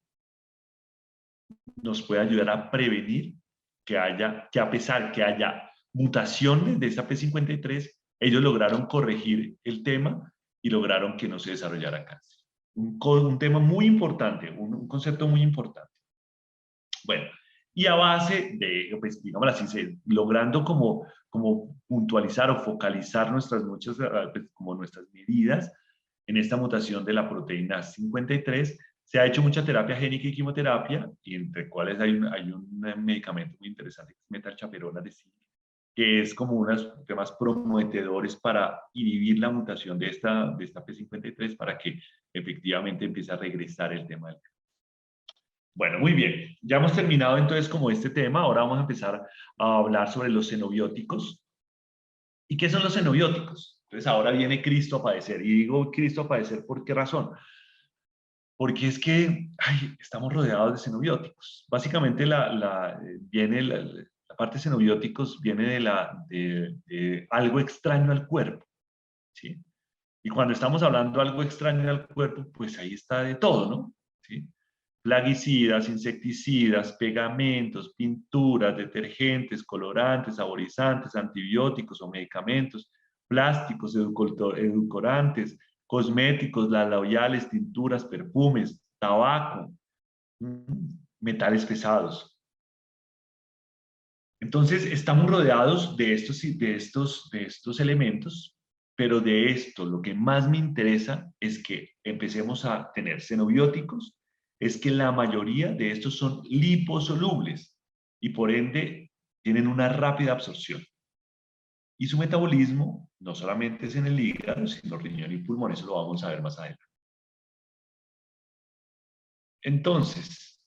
nos puede ayudar a prevenir que a pesar que haya mutaciones de esta P53, ellos lograron corregir el tema y lograron que no se desarrollara cáncer. Un tema muy importante, un concepto muy importante. Bueno, y a base de, pues, digamos así, logrando como puntualizar o focalizar nuestras medidas en esta mutación de la proteína 53, se ha hecho mucha terapia génica y quimioterapia, y entre cuales hay un medicamento muy interesante que es metalchaperona de zinc, que es como unos temas prometedores para inhibir la mutación de esta P53 para que efectivamente empiece a regresar el tema del cáncer. Bueno, muy bien. Ya hemos terminado entonces como este tema. Ahora vamos a empezar a hablar sobre los xenobióticos. ¿Y qué son los xenobióticos? Entonces ahora viene Cristo a padecer. Y digo Cristo a padecer, ¿por qué razón? Porque es que estamos rodeados de xenobióticos. Básicamente la parte de xenobióticos viene de algo extraño al cuerpo, ¿sí? Y cuando estamos hablando de algo extraño al cuerpo, pues ahí está de todo, ¿no? ¿Sí? Plaguicidas, insecticidas, pegamentos, pinturas, detergentes, colorantes, saborizantes, antibióticos o medicamentos, plásticos, edulcorantes, cosméticos, labiales, tinturas, perfumes, tabaco, metales pesados. Entonces, estamos rodeados de estos elementos, pero de esto lo que más me interesa es que empecemos a tener xenobióticos, es que la mayoría de estos son liposolubles y por ende tienen una rápida absorción. Y su metabolismo no solamente es en el hígado, sino riñón y pulmón, eso lo vamos a ver más adelante. Entonces,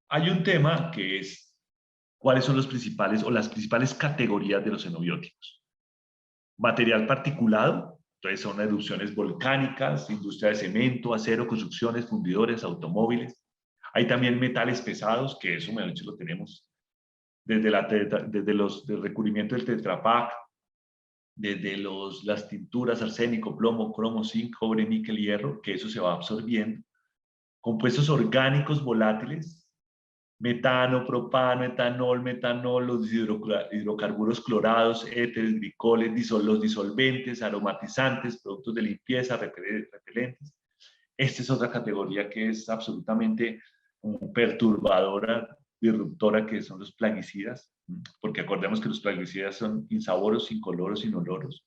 hay un tema que es cuáles son los principales o las principales categorías de los xenobióticos. Material particulado, entonces son erupciones volcánicas, industria de cemento, acero, construcciones, fundidores, automóviles. Hay también metales pesados, que eso, mejor dicho, lo tenemos desde el recubrimiento del Tetra Pak, desde las tinturas, arsénico, plomo, cromo, zinc, cobre, níquel, hierro, que eso se va absorbiendo. Compuestos orgánicos volátiles, metano, propano, metanol, los hidrocarburos clorados, éteres, glicoles, los disolventes, aromatizantes, productos de limpieza, repelentes. Esta es otra categoría que es absolutamente perturbadora, disruptora, que son los plaguicidas, porque acordemos que los plaguicidas son insaboros, incoloros, inodoros.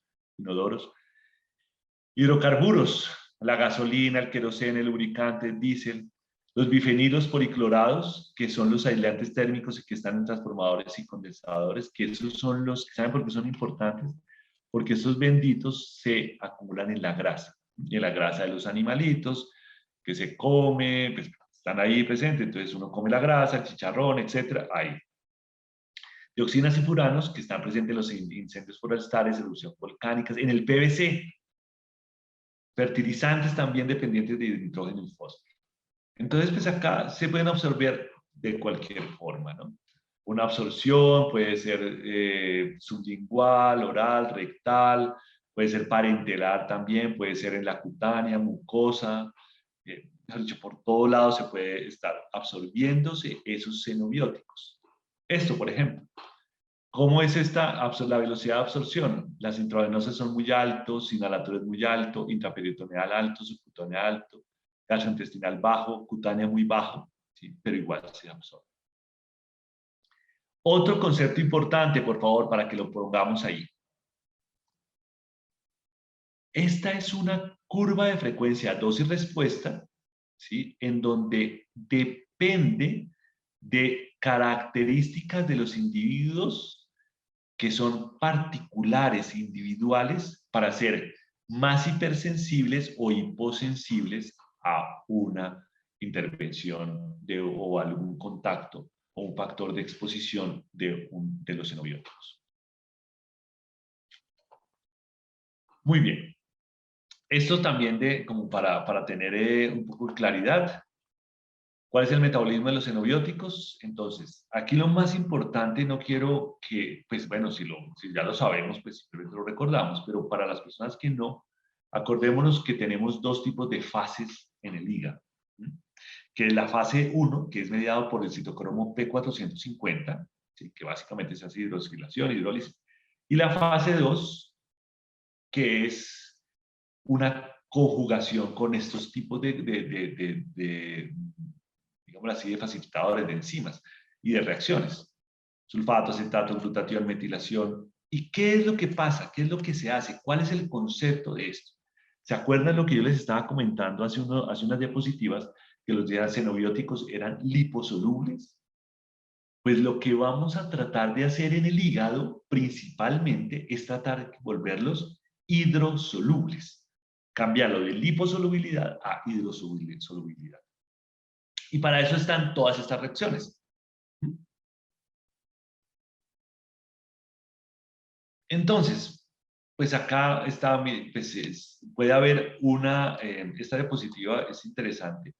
Hidrocarburos, la gasolina, el queroseno, el lubricante, el diésel, los bifenilos policlorados, que son los aislantes térmicos y que están en transformadores y condensadores, que esos son los, ¿saben por qué son importantes? Porque estos benditos se acumulan en la grasa de los animalitos, que se come, pues, están ahí presentes, entonces uno come la grasa, el chicharrón, etcétera, ahí. Dioxinas y furanos, que están presentes en los incendios forestales, erupciones volcánicas, en el PVC. Fertilizantes también dependientes de nitrógeno y fósforo. Entonces, pues acá se pueden absorber de cualquier forma, ¿no? Una absorción puede ser sublingual, oral, rectal, puede ser parenteral también, puede ser en la cutánea, mucosa, dicho, por todo lado se puede estar absorbiéndose esos xenobióticos. Esto, por ejemplo, ¿cómo es la velocidad de absorción? Las intravenosas son muy altos, inhalatorio es muy alto, intraperitoneal alto, subcutánea alto, gastrointestinal bajo, cutánea muy bajo, ¿sí? Pero igual se absorbe. Otro concepto importante, por favor, para que lo pongamos ahí. Esta es una curva de frecuencia dosis-respuesta, ¿sí? En donde depende de características de los individuos que son particulares, individuales, para ser más hipersensibles o hiposensibles a una intervención o algún contacto o un factor de exposición de los xenobióticos. Muy bien. Esto también como para tener un poco de claridad. ¿Cuál es el metabolismo de los xenobióticos? Entonces, aquí lo más importante, no quiero que, pues bueno, si ya lo sabemos, pues simplemente lo recordamos, pero para las personas que no, acordémonos que tenemos dos tipos de fases en el hígado, ¿sí? Que es la fase 1, que es mediado por el citocromo P450, ¿sí? Que básicamente se hace hidroxilación, hidrólisis, y la fase 2, que es una conjugación con estos tipos digamos así, de facilitadores de enzimas y de reacciones. Sulfato, acetato, glutatión, metilación. ¿Y qué es lo que pasa? ¿Qué es lo que se hace? ¿Cuál es el concepto de esto? ¿Se acuerdan lo que yo les estaba comentando hace unas diapositivas? Que los xenobióticos eran liposolubles. Pues lo que vamos a tratar de hacer en el hígado principalmente es tratar de volverlos hidrosolubles. Cambiarlo de liposolubilidad a hidrosolubilidad. Y para eso están todas estas reacciones. Entonces, pues acá está, pues puede haber esta diapositiva es interesante,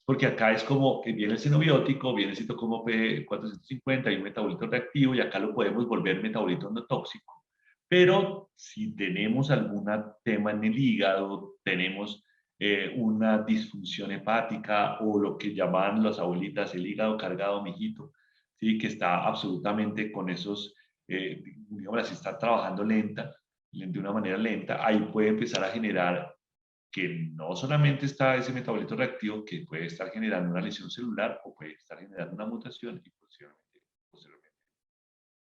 porque acá es como que viene el xenobiótico, viene el citocromo P450 y un metabolito reactivo, y acá lo podemos volver metabolito no tóxico. Pero si tenemos algún tema en el hígado, tenemos una disfunción hepática o lo que llaman las abuelitas el hígado cargado, mijito, ¿sí? Que está absolutamente con esos, digamos así, está trabajando de una manera lenta, ahí puede empezar a generar que no solamente está ese metabolito reactivo, que puede estar generando una lesión celular o puede estar generando una mutación y posteriormente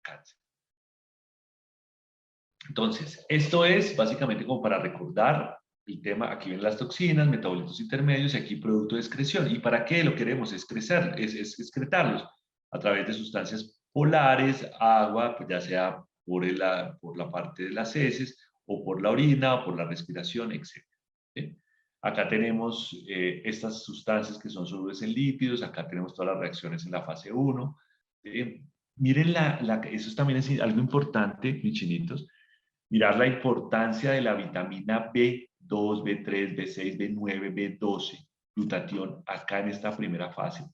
cáncer. Entonces, esto es básicamente como para recordar el tema. Aquí ven las toxinas, metabolitos intermedios y aquí producto de excreción. ¿Y para qué lo queremos excretarlos? A través de sustancias polares, agua, pues ya sea por la parte de las heces o por la orina o por la respiración, etc. ¿Sí? Acá tenemos estas sustancias que son solubles en lípidos, acá tenemos todas las reacciones en la fase 1. Miren, eso también es algo importante, mis chinitos, mirar la importancia de la vitamina B2, B3, B6, B9, B12, glutatión, acá en esta primera fase.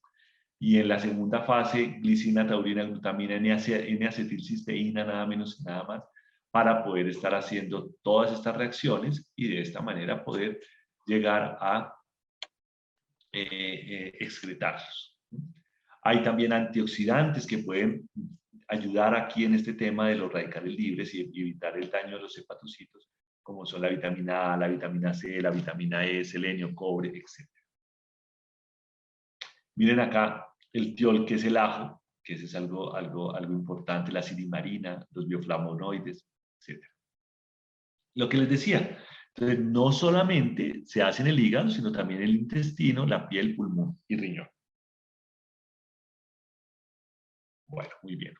Y en la segunda fase, glicina, taurina, glutamina, N-acetilcisteína, nada menos y nada más. para poder estar haciendo todas estas reacciones y de esta manera poder llegar a excretarlos. Hay también antioxidantes que pueden ayudar aquí en este tema de los radicales libres y evitar el daño de los hepatocitos, como son la vitamina A, la vitamina C, la vitamina E, selenio, cobre, etc. Miren acá el tiol, que es el ajo, que ese es algo importante, la silimarina, los bioflavonoides, etc. Lo que les decía, entonces no solamente se hace en el hígado, sino también en el intestino, la piel, pulmón y riñón. Bueno, muy bien.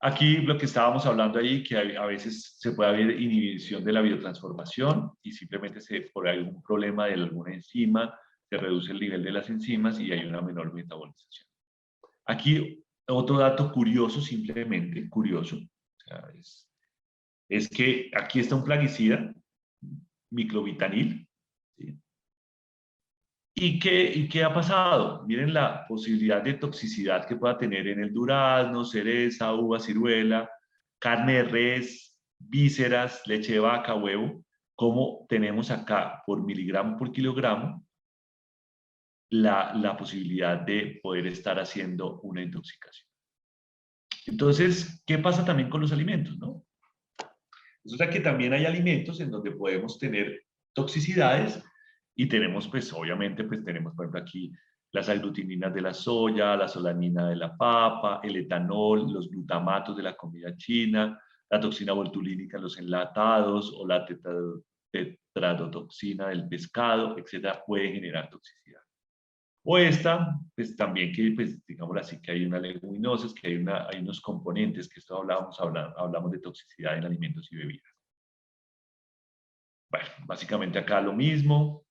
Aquí lo que estábamos hablando ahí, que a veces se puede haber inhibición de la biotransformación y simplemente por algún problema de alguna enzima se reduce el nivel de las enzimas y hay una menor metabolización. Aquí otro dato curioso, simplemente curioso, o sea, es que aquí está un plaguicida, miclovitanil, ¿sí? ¿Y qué ha pasado? Miren la posibilidad de toxicidad que pueda tener en el durazno, cereza, uva, ciruela, carne de res, vísceras, leche de vaca, huevo, como tenemos acá por miligramo por kilogramo la posibilidad de poder estar haciendo una intoxicación. Entonces, ¿qué pasa también con los alimentos, no? Resulta que también hay alimentos en donde podemos tener toxicidades y tenemos, pues, obviamente, pues tenemos, por ejemplo, aquí las aglutininas de la soya, la solanina de la papa, el etanol, los glutamatos de la comida china, la toxina botulínica en los enlatados o la tetradotoxina del pescado, etcétera, puede generar toxicidad. O esta, pues también que, pues, digamos así, que hay una leguminosis, que hay unos componentes, que esto hablamos de toxicidad en alimentos y bebidas. Bueno, básicamente acá lo mismo,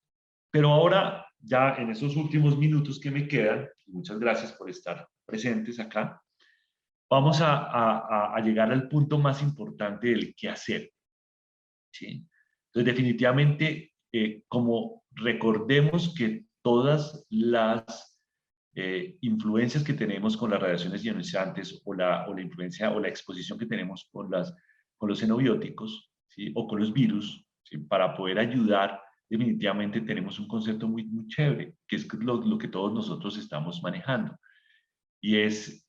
pero ahora ya en esos últimos minutos que me quedan, y muchas gracias por estar presentes acá, vamos a llegar al punto más importante del qué hacer, ¿sí? Entonces, definitivamente, como recordemos que todas las influencias que tenemos con las radiaciones ionizantes o la influencia o la exposición que tenemos con los xenobióticos, ¿sí? O con los virus, ¿sí? Para poder ayudar, definitivamente tenemos un concepto muy, muy chévere, que es lo que todos nosotros estamos manejando, y es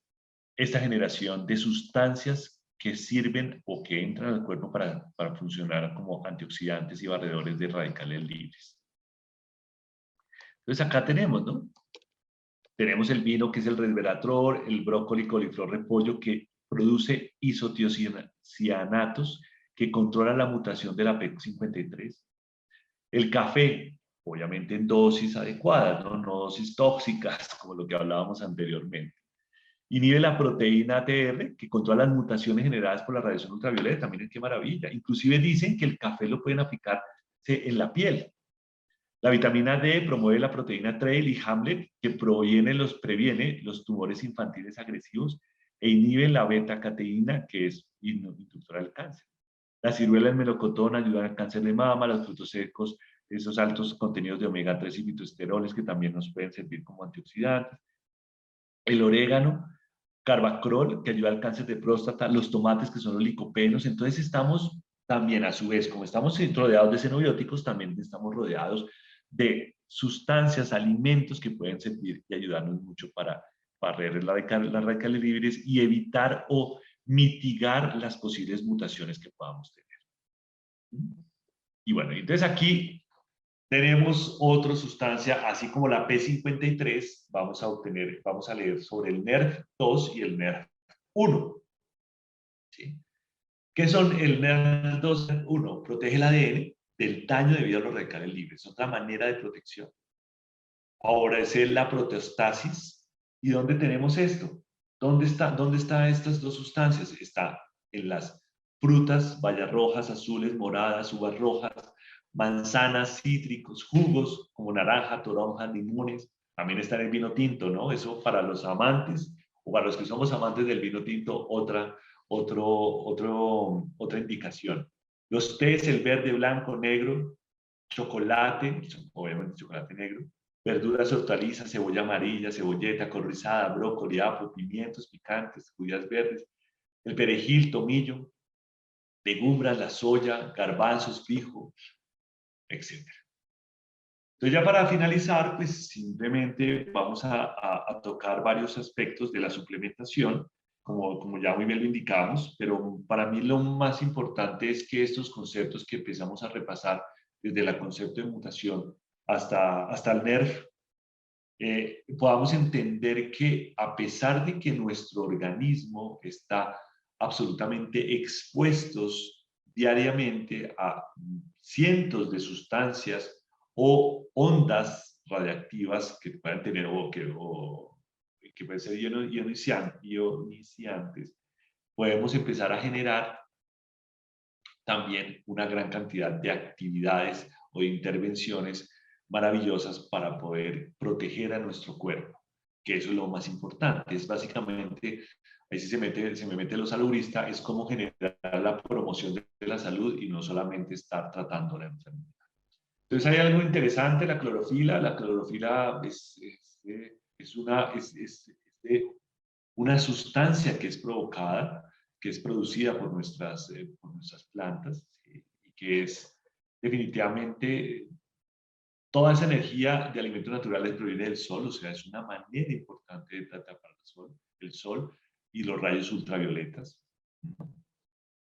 esta generación de sustancias que sirven o que entran al cuerpo para funcionar como antioxidantes y barredores de radicales libres. Entonces acá tenemos, ¿no? Tenemos el vino, que es el resveratrol, el brócoli, coliflor, repollo, que produce isotiocianatos que controlan la mutación de la P53. El café, obviamente en dosis adecuadas, ¿no? No dosis tóxicas, como lo que hablábamos anteriormente. Inhibe la proteína ATR, que controla las mutaciones generadas por la radiación ultravioleta. Miren qué maravilla. Inclusive dicen que el café lo pueden aplicarse en la piel. La vitamina D promueve la proteína Trail y Hamlet, que previene los tumores infantiles agresivos e inhibe la beta-cateína, que es inductora del cáncer. La ciruela y el melocotón ayudan al cáncer de mama, los frutos secos, esos altos contenidos de omega 3 y fitoesteroles que también nos pueden servir como antioxidantes. El orégano, carbacrol, que ayuda al cáncer de próstata, los tomates, que son los licopenos. Entonces estamos también, a su vez, como estamos rodeados de xenobióticos, también estamos rodeados de sustancias, alimentos que pueden servir y ayudarnos mucho para barrer las radicales libres y evitar o mitigar las posibles mutaciones que podamos tener. Y bueno, entonces aquí tenemos otra sustancia, así como la P53, vamos a leer sobre el NERV2 y el NERV1. ¿Sí? ¿Qué son el NERV2 y el NERV1? Protege el ADN del daño debido a los radicales libres. Es otra manera de protección. Favorece la proteostasis. ¿Y dónde tenemos esto? ¿Dónde están estas dos sustancias? Está en las frutas, bayas rojas, azules, moradas, uvas rojas, manzanas, cítricos, jugos como naranja, toronja, limones. También está en el vino tinto, ¿no? Eso para los amantes o para los que somos amantes del vino tinto, otra indicación. Los tés, el verde, blanco, negro, chocolate, obviamente chocolate negro, verduras, hortalizas, cebolla amarilla, cebolleta, col rizada, brócoli, apio, pimientos picantes, judías verdes. el perejil, tomillo, legumbres, la soya, garbanzos, frijos, etc. Entonces ya para finalizar, pues simplemente vamos a tocar varios aspectos de la suplementación, como ya muy bien lo indicamos, pero para mí lo más importante es que estos conceptos que empezamos a repasar, desde el concepto de mutación hasta el NERF, podamos entender que a pesar de que nuestro organismo está absolutamente expuestos diariamente a cientos de sustancias o ondas radiactivas que puedan tener o que pueden ser ionizantes, podemos empezar a generar también una gran cantidad de actividades o de intervenciones maravillosas para poder proteger a nuestro cuerpo, que eso es lo más importante. Es básicamente, ahí sí se me mete lo saludista, es cómo generar la promoción de la salud y no solamente estar tratando la enfermedad. Entonces hay algo interesante, la clorofila. La clorofila es una sustancia que es provocada, que es producida por nuestras plantas, ¿sí? Y que es definitivamente toda esa energía de alimentos naturales proviene del sol, o sea, es una manera importante de tratar para el sol y los rayos ultravioletas.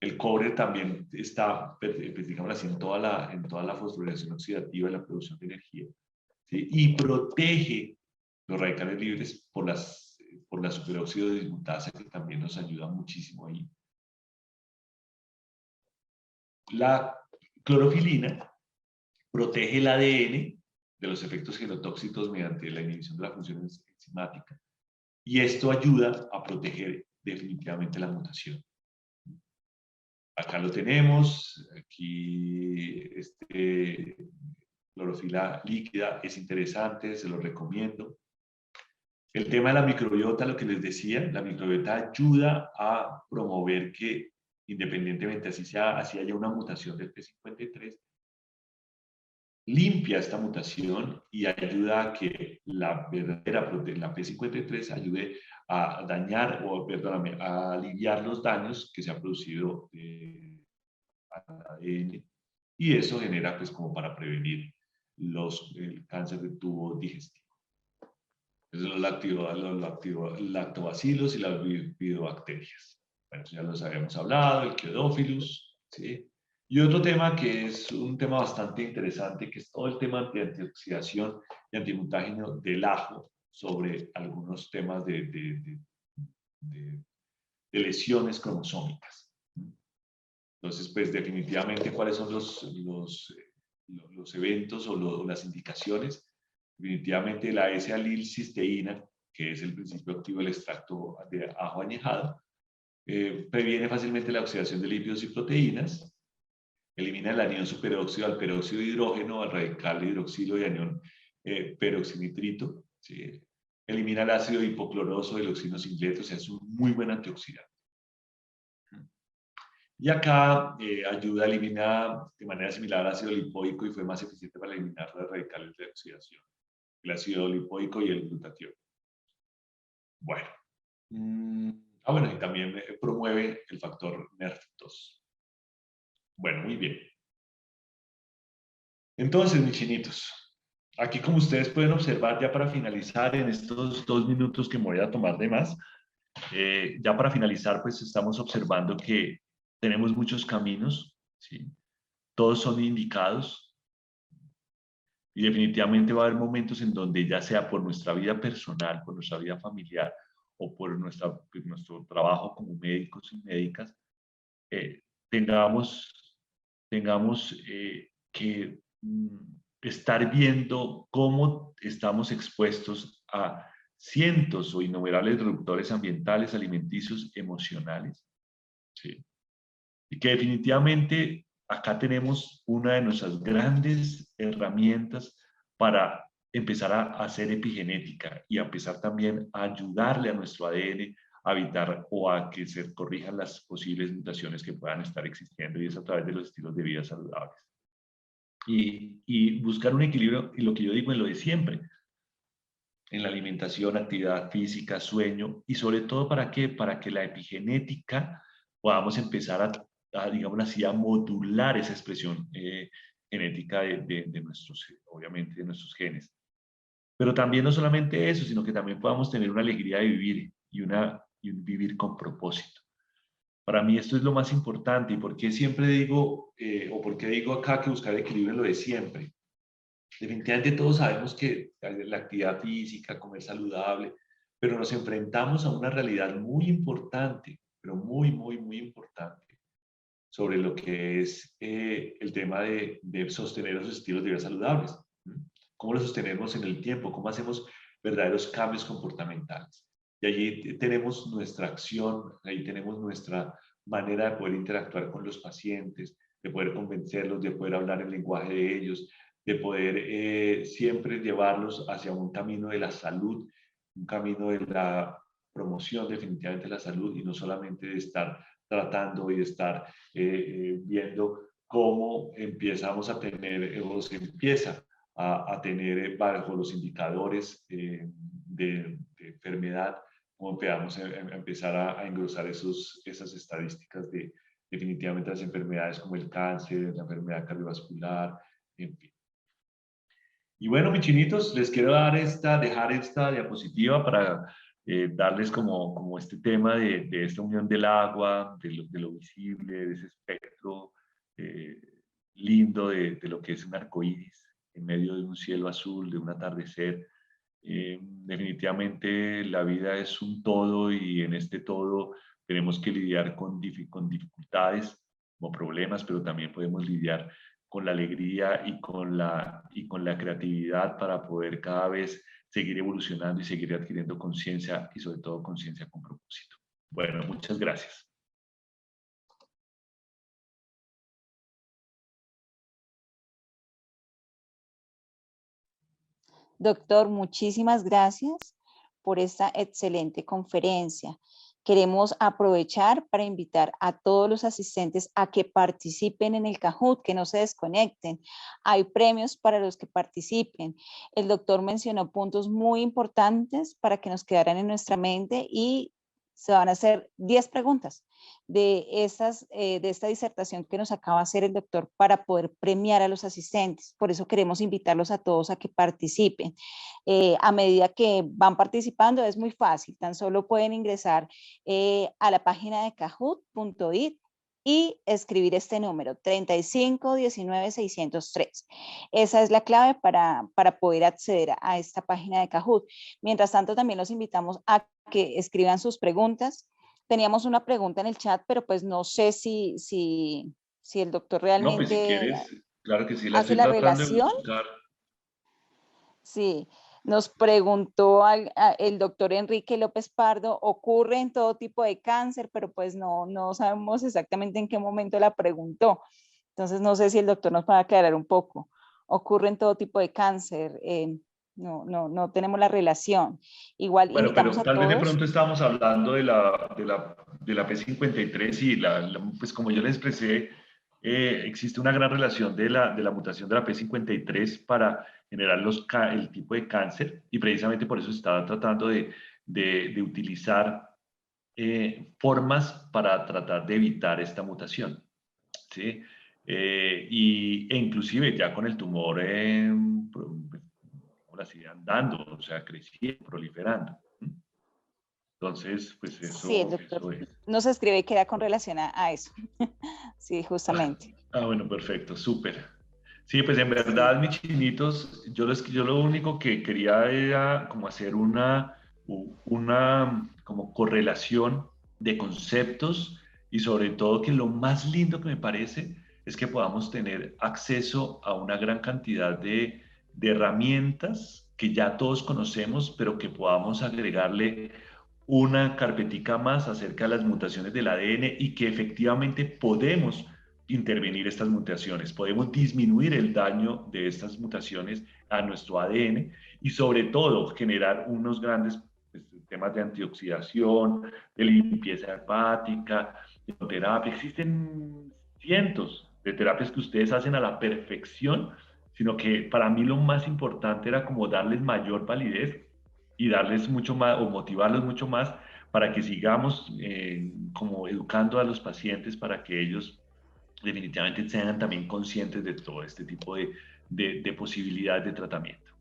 El cobre también está, digamos así, en toda la fosforilación oxidativa y la producción de energía, ¿sí? Y protege los radicales libres por la superóxido de dismutasa, que también nos ayuda muchísimo ahí. La clorofilina protege el ADN de los efectos genotóxicos mediante la inhibición de la función enzimática, y esto ayuda a proteger definitivamente la mutación. Acá lo tenemos, aquí clorofila líquida, es interesante, se lo recomiendo. El tema de la microbiota, lo que les decía, la microbiota ayuda a promover que, independientemente así haya una mutación del P53, limpia esta mutación y ayuda a que la verdadera proteína, la P53, ayude a dañar, a aliviar los daños que se han producido al ADN, y eso genera, pues, como para prevenir el cáncer de tubo digestivo. Entonces, los lactobacilos y las bifidobacterias. Bueno, ya los habíamos hablado, el Chiodófilus, ¿sí? Y otro tema que es un tema bastante interesante, que es todo el tema de antioxidación y antimutágeno del ajo sobre algunos temas de lesiones cromosómicas. Entonces, pues definitivamente, ¿cuáles son los eventos o las indicaciones? Definitivamente la S-alilcisteína, que es el principio activo del extracto de ajo añejado, previene fácilmente la oxidación de lípidos y proteínas, elimina el anión superóxido al peróxido de hidrógeno, al radical hidroxilo y anión peroxinitrito, ¿sí? Elimina el ácido hipocloroso del oxino-singleto, o sea, es un muy buen antioxidante. Y acá ayuda a eliminar de manera similar al ácido lipoico y fue más eficiente para eliminar los radicales de oxidación, el ácido lipoico y el glutatión. Bueno. Bueno, y también promueve el factor NERF2. Bueno, muy bien. Entonces, mis chinitos, aquí, como ustedes pueden observar, ya para finalizar en estos 2 minutos que me voy a tomar de más, ya para finalizar, pues estamos observando que tenemos muchos caminos, ¿sí? Todos son indicados y definitivamente va a haber momentos en donde, ya sea por nuestra vida personal, por nuestra vida familiar o por nuestro trabajo como médicos y médicas, tengamos que estar viendo cómo estamos expuestos a cientos o innumerables disruptores ambientales, alimenticios, emocionales, ¿sí? Y que definitivamente acá tenemos una de nuestras grandes herramientas para empezar a hacer epigenética y a empezar también a ayudarle a nuestro ADN a evitar o a que se corrijan las posibles mutaciones que puedan estar existiendo, y es a través de los estilos de vida saludables. Y buscar un equilibrio, y lo que yo digo es lo de siempre, en la alimentación, actividad física, sueño, y sobre todo, ¿para qué? Para que la epigenética podamos empezar digamos así, a modular esa expresión genética de nuestros, obviamente, de nuestros genes. Pero también no solamente eso, sino que también podamos tener una alegría de vivir y un vivir con propósito. Para mí esto es lo más importante. ¿Y por qué siempre digo, o por qué digo acá que buscar equilibrio es lo de siempre? Definitivamente todos sabemos que la actividad física, comer saludable, pero nos enfrentamos a una realidad muy importante, pero muy, muy, muy importante, sobre lo que es el tema de sostener esos estilos de vida saludables. ¿Cómo lo sostenemos en el tiempo? ¿Cómo hacemos verdaderos cambios comportamentales? Y allí tenemos nuestra acción, ahí tenemos nuestra manera de poder interactuar con los pacientes, de poder convencerlos, de poder hablar el lenguaje de ellos, de poder siempre llevarlos hacia un camino de la salud, un camino de la promoción definitivamente de la salud y no solamente de estar tratando y de estar viendo cómo empezamos a tener, o se empieza a tener bajo los indicadores de enfermedad, cómo empezamos a empezar a engrosar esas estadísticas de definitivamente las enfermedades como el cáncer, la enfermedad cardiovascular, en fin. Y bueno, mis chinitos, les quiero dejar esta diapositiva para darles como este tema de esta unión del agua, de lo visible, de ese espectro eh, lindo de lo que es un arco iris en medio de un cielo azul, de un atardecer. Definitivamente la vida es un todo y en este todo tenemos que lidiar con dificultades, como problemas, pero también podemos lidiar con la alegría y con la creatividad para poder cada vez seguir evolucionando y seguir adquiriendo conciencia y sobre todo conciencia con propósito. Bueno, muchas gracias. Doctor, muchísimas gracias por esta excelente conferencia. Queremos aprovechar para invitar a todos los asistentes a que participen en el Kahoot, que no se desconecten. Hay premios para los que participen. El doctor mencionó puntos muy importantes para que nos quedaran en nuestra mente y se van a hacer 10 preguntas de esta disertación que nos acaba de hacer el doctor para poder premiar a los asistentes. Por eso queremos invitarlos a todos a que participen. A medida que van participando es muy fácil, tan solo pueden ingresar a la página de kahoot.it y escribir este número, 3519-603. Esa es la clave para poder acceder a esta página de Kahoot. Mientras tanto, también los invitamos a que escriban sus preguntas. Teníamos una pregunta en el chat, pero pues no sé si el doctor No, pues si realmente quieres, claro que sí, la hace estoy la tratando de relación. buscar. Sí, nos preguntó el doctor Enrique López Pardo, ocurre en todo tipo de cáncer, pero pues no sabemos exactamente en qué momento la preguntó. Entonces no sé si el doctor nos puede aclarar un poco. Ocurre en todo tipo de cáncer, no tenemos la relación. Igual Bueno, invitamos pero a tal vez de todos. pronto estábamos hablando de la P53 y pues como yo le expresé, existe una gran relación de la mutación de la P53 para generar el tipo de cáncer y precisamente por eso se estaba tratando de utilizar formas para tratar de evitar esta mutación, ¿sí? E inclusive ya con el tumor así andando, o sea, creciendo, proliferando. Entonces, pues Sí, el doctor eso es. nos escribe que era con relación a eso. Sí, justamente. Bueno, perfecto, súper. Sí, pues en verdad, Sí. mis chinitos, yo lo único que quería era como hacer una como correlación de conceptos y sobre todo que lo más lindo que me parece es que podamos tener acceso a una gran cantidad de herramientas que ya todos conocemos, pero que podamos agregarle una carpetica más acerca de las mutaciones del ADN y que efectivamente podemos intervenir estas mutaciones, podemos disminuir el daño de estas mutaciones a nuestro ADN y sobre todo generar unos grandes temas de antioxidación, de limpieza hepática, de terapia. Existen cientos de terapias que ustedes hacen a la perfección, sino que para mí lo más importante era como darles mayor validez y darles mucho más o motivarlos mucho más para que sigamos como educando a los pacientes para que ellos definitivamente sean también conscientes de todo este tipo de posibilidades de tratamiento.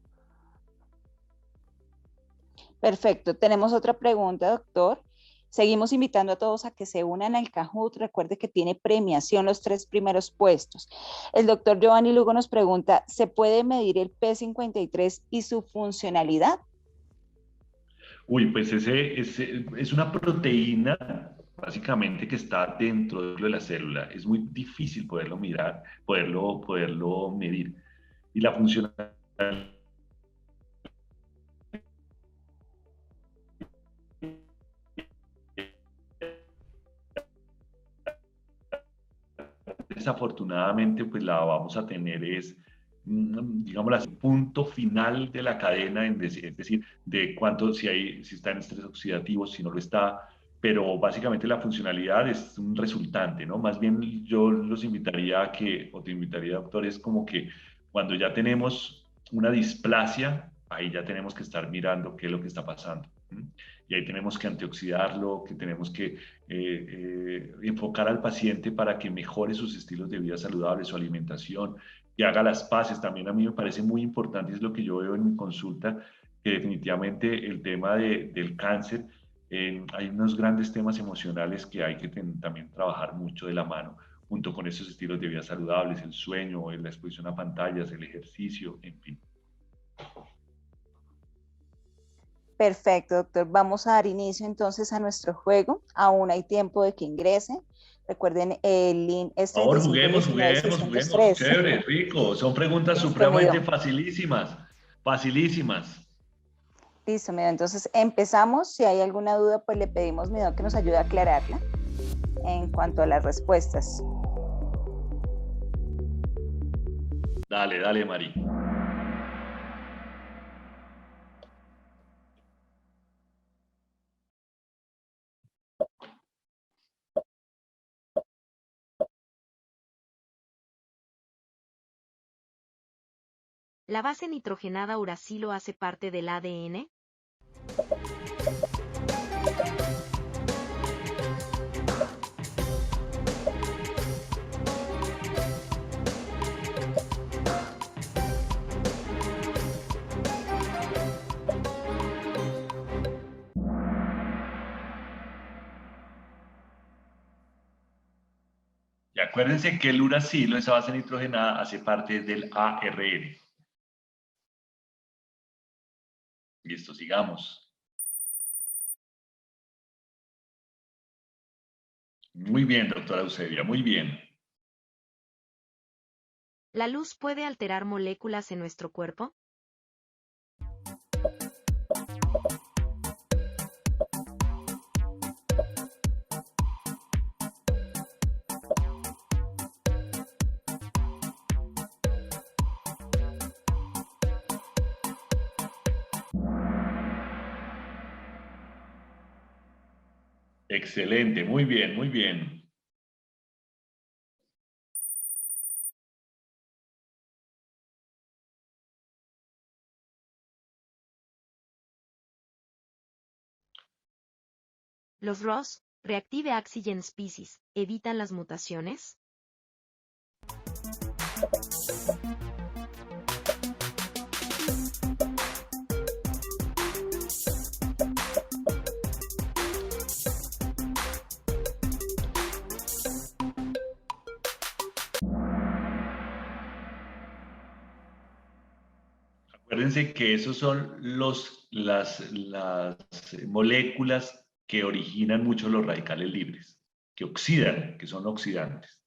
Perfecto. Tenemos otra pregunta, doctor. Seguimos invitando a todos a que se unan al Kahoot. Recuerde que tiene premiación los 3 primeros puestos. El doctor Giovanni Lugo nos pregunta, ¿se puede medir el P53 y su funcionalidad? Uy, pues es una proteína básicamente que está dentro de la célula. Es muy difícil poderlo mirar, poderlo medir. Y la funcionalidad desafortunadamente pues la vamos a tener digamos, el punto final de la cadena, es decir, de cuánto, si está en estrés oxidativo, si no lo está, pero básicamente la funcionalidad es un resultante, ¿no? Más bien yo los invitaría a que, o te invitaría, doctor, es como que cuando ya tenemos una displasia, ahí ya tenemos que estar mirando qué es lo que está pasando. Y ahí tenemos que antioxidarlo, que tenemos que enfocar al paciente para que mejore sus estilos de vida saludables, su alimentación, que haga las paces. También a mí me parece muy importante, es lo que yo veo en mi consulta, que definitivamente el tema del cáncer, hay unos grandes temas emocionales que hay que también trabajar mucho de la mano, junto con esos estilos de vida saludables, el sueño, la exposición a pantallas, el ejercicio, en fin. Perfecto, doctor. Vamos a dar inicio entonces a nuestro juego. Aún hay tiempo de que ingresen. Recuerden, el link es Por favor, 35 juguemos, 19 chévere, rico. Son preguntas Listo, supremamente mido. facilísimas, facilísimas. Listo, mido. Entonces empezamos. Si hay alguna duda, pues le pedimos, mido, que nos ayude a aclararla en cuanto a las respuestas. Dale, dale, Mari. ¿La base nitrogenada uracilo hace parte del ADN? Y acuérdense que el uracilo, esa base nitrogenada, hace parte del ARN. Listo, sigamos. Muy bien, doctora Eusebia, muy bien. ¿La luz puede alterar moléculas en nuestro cuerpo? Excelente, muy bien, muy bien. ¿Los ROS, Reactive Oxygen Species, evitan las mutaciones? Acuérdense que esos son las moléculas que originan mucho los radicales libres, que oxidan, que son oxidantes.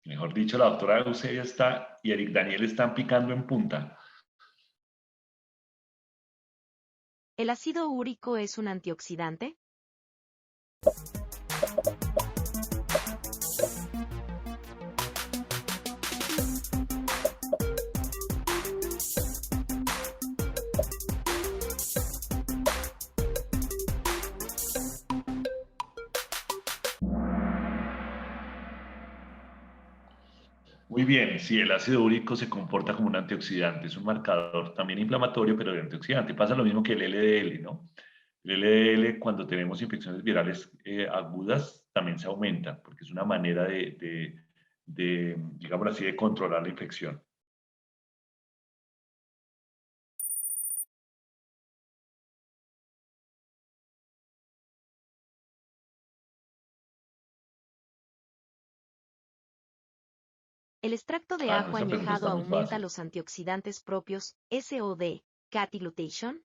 Mejor dicho, la doctora Eusebia y Eric Daniel están picando en punta. ¿El ácido úrico es un antioxidante? Muy bien, sí, el ácido úrico se comporta como un antioxidante, es un marcador también inflamatorio, pero de antioxidante. Pasa lo mismo que el LDL, ¿no? El LDL, cuando tenemos infecciones virales agudas, también se aumenta, porque es una manera digámoslo así, de controlar la infección. El extracto de Ah, no, ajo esa pregunta añejado está muy aumenta fácil. los antioxidantes propios, SOD, cat glutation.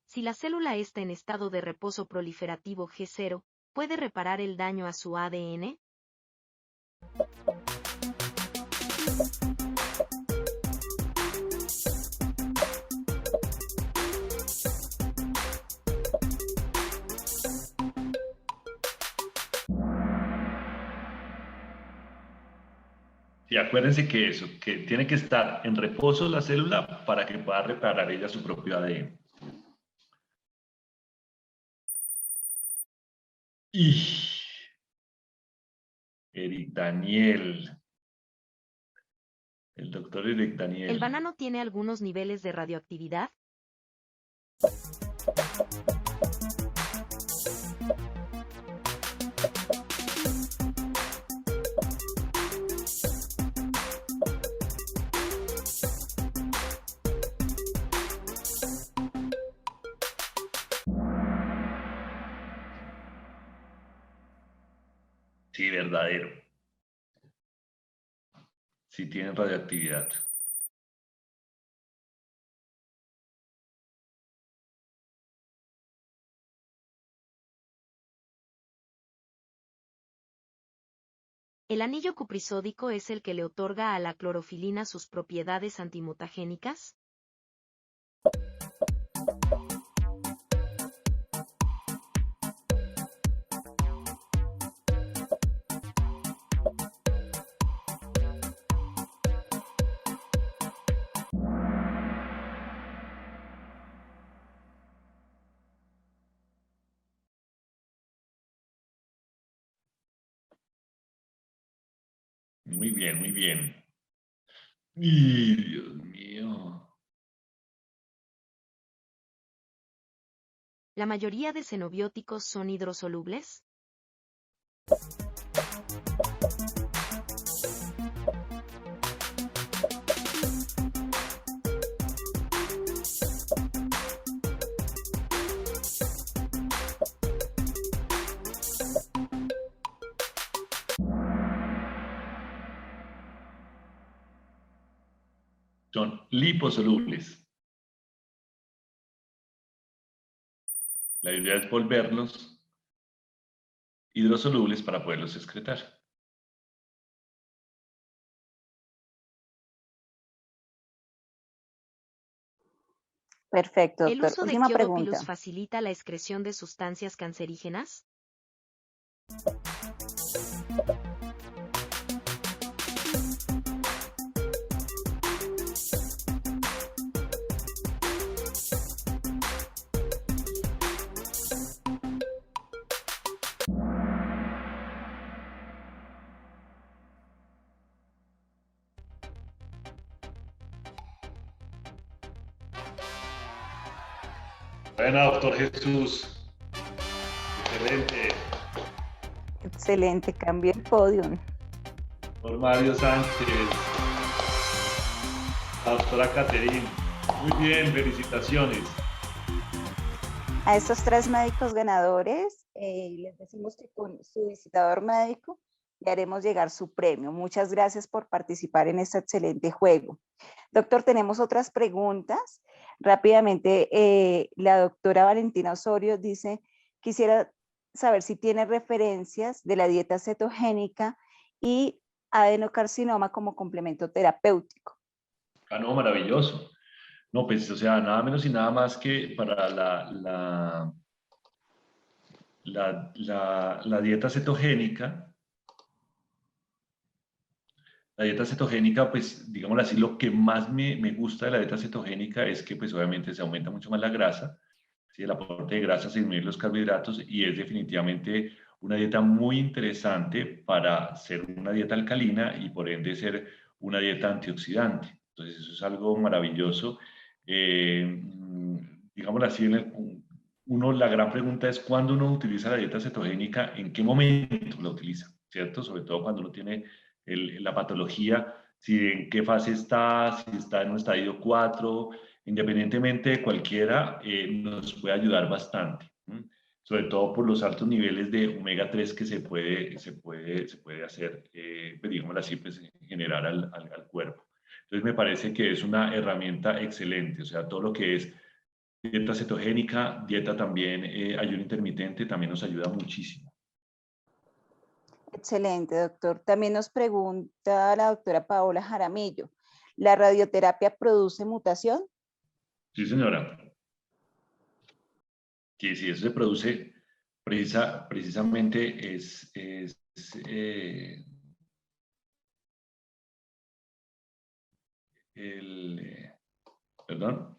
Si la célula está en estado de reposo proliferativo G0, ¿puede reparar el daño a su ADN? Y acuérdense que eso, que tiene que estar en reposo la célula para que pueda reparar ella su propio ADN. Y Eric Daniel, el doctor Eric ¿El Daniel. banano tiene algunos niveles de radioactividad? Sí, verdadero. Sí tienen radioactividad. ¿El anillo cuprisódico es el que le otorga a la clorofilina sus propiedades antimutagénicas? Muy bien, muy bien. ¡Y Dios mío! ¿La mayoría de xenobióticos son hidrosolubles? Son liposolubles. La idea es volverlos hidrosolubles para poderlos excretar. Perfecto, ¿El doctor. uso de Última Chiodopilus pregunta. facilita la excreción de sustancias cancerígenas? Buena, doctor Jesús. Excelente. Excelente, cambio el podium. Por Mario Sánchez. La doctora Caterine. Muy bien, felicitaciones. A estos 3 médicos ganadores, les decimos que con su visitador médico le haremos llegar su premio. Muchas gracias por participar en este excelente juego. Doctor, tenemos otras preguntas. Rápidamente, la doctora Valentina Osorio dice, quisiera saber si tiene referencias de la dieta cetogénica y adenocarcinoma como complemento terapéutico. Ah, no, maravilloso. No, pues, o sea, nada menos y nada más que para la dieta cetogénica. La dieta cetogénica, pues, digámoslo así, lo que más me gusta de la dieta cetogénica es que, pues, obviamente se aumenta mucho más la grasa, ¿sí? El aporte de grasa sin disminuir los carbohidratos y es definitivamente una dieta muy interesante para ser una dieta alcalina y por ende ser una dieta antioxidante. Entonces, eso es algo maravilloso. Digámoslo así, la gran pregunta es cuándo uno utiliza la dieta cetogénica, en qué momento la utiliza, ¿cierto? Sobre todo cuando uno tiene la patología, si en qué fase está, si está en un estadio 4, independientemente de cualquiera, nos puede ayudar bastante, sobre todo por los altos niveles de omega 3 que se puede hacer, pues, digámoslo así, pues, generar al cuerpo. Entonces me parece que es una herramienta excelente, o sea, todo lo que es dieta cetogénica, dieta también, ayuno intermitente, también nos ayuda muchísimo. Excelente, doctor. También nos pregunta la doctora Paola Jaramillo, ¿la radioterapia produce mutación? Sí, señora. Sí, sí, eso se produce precisamente perdón,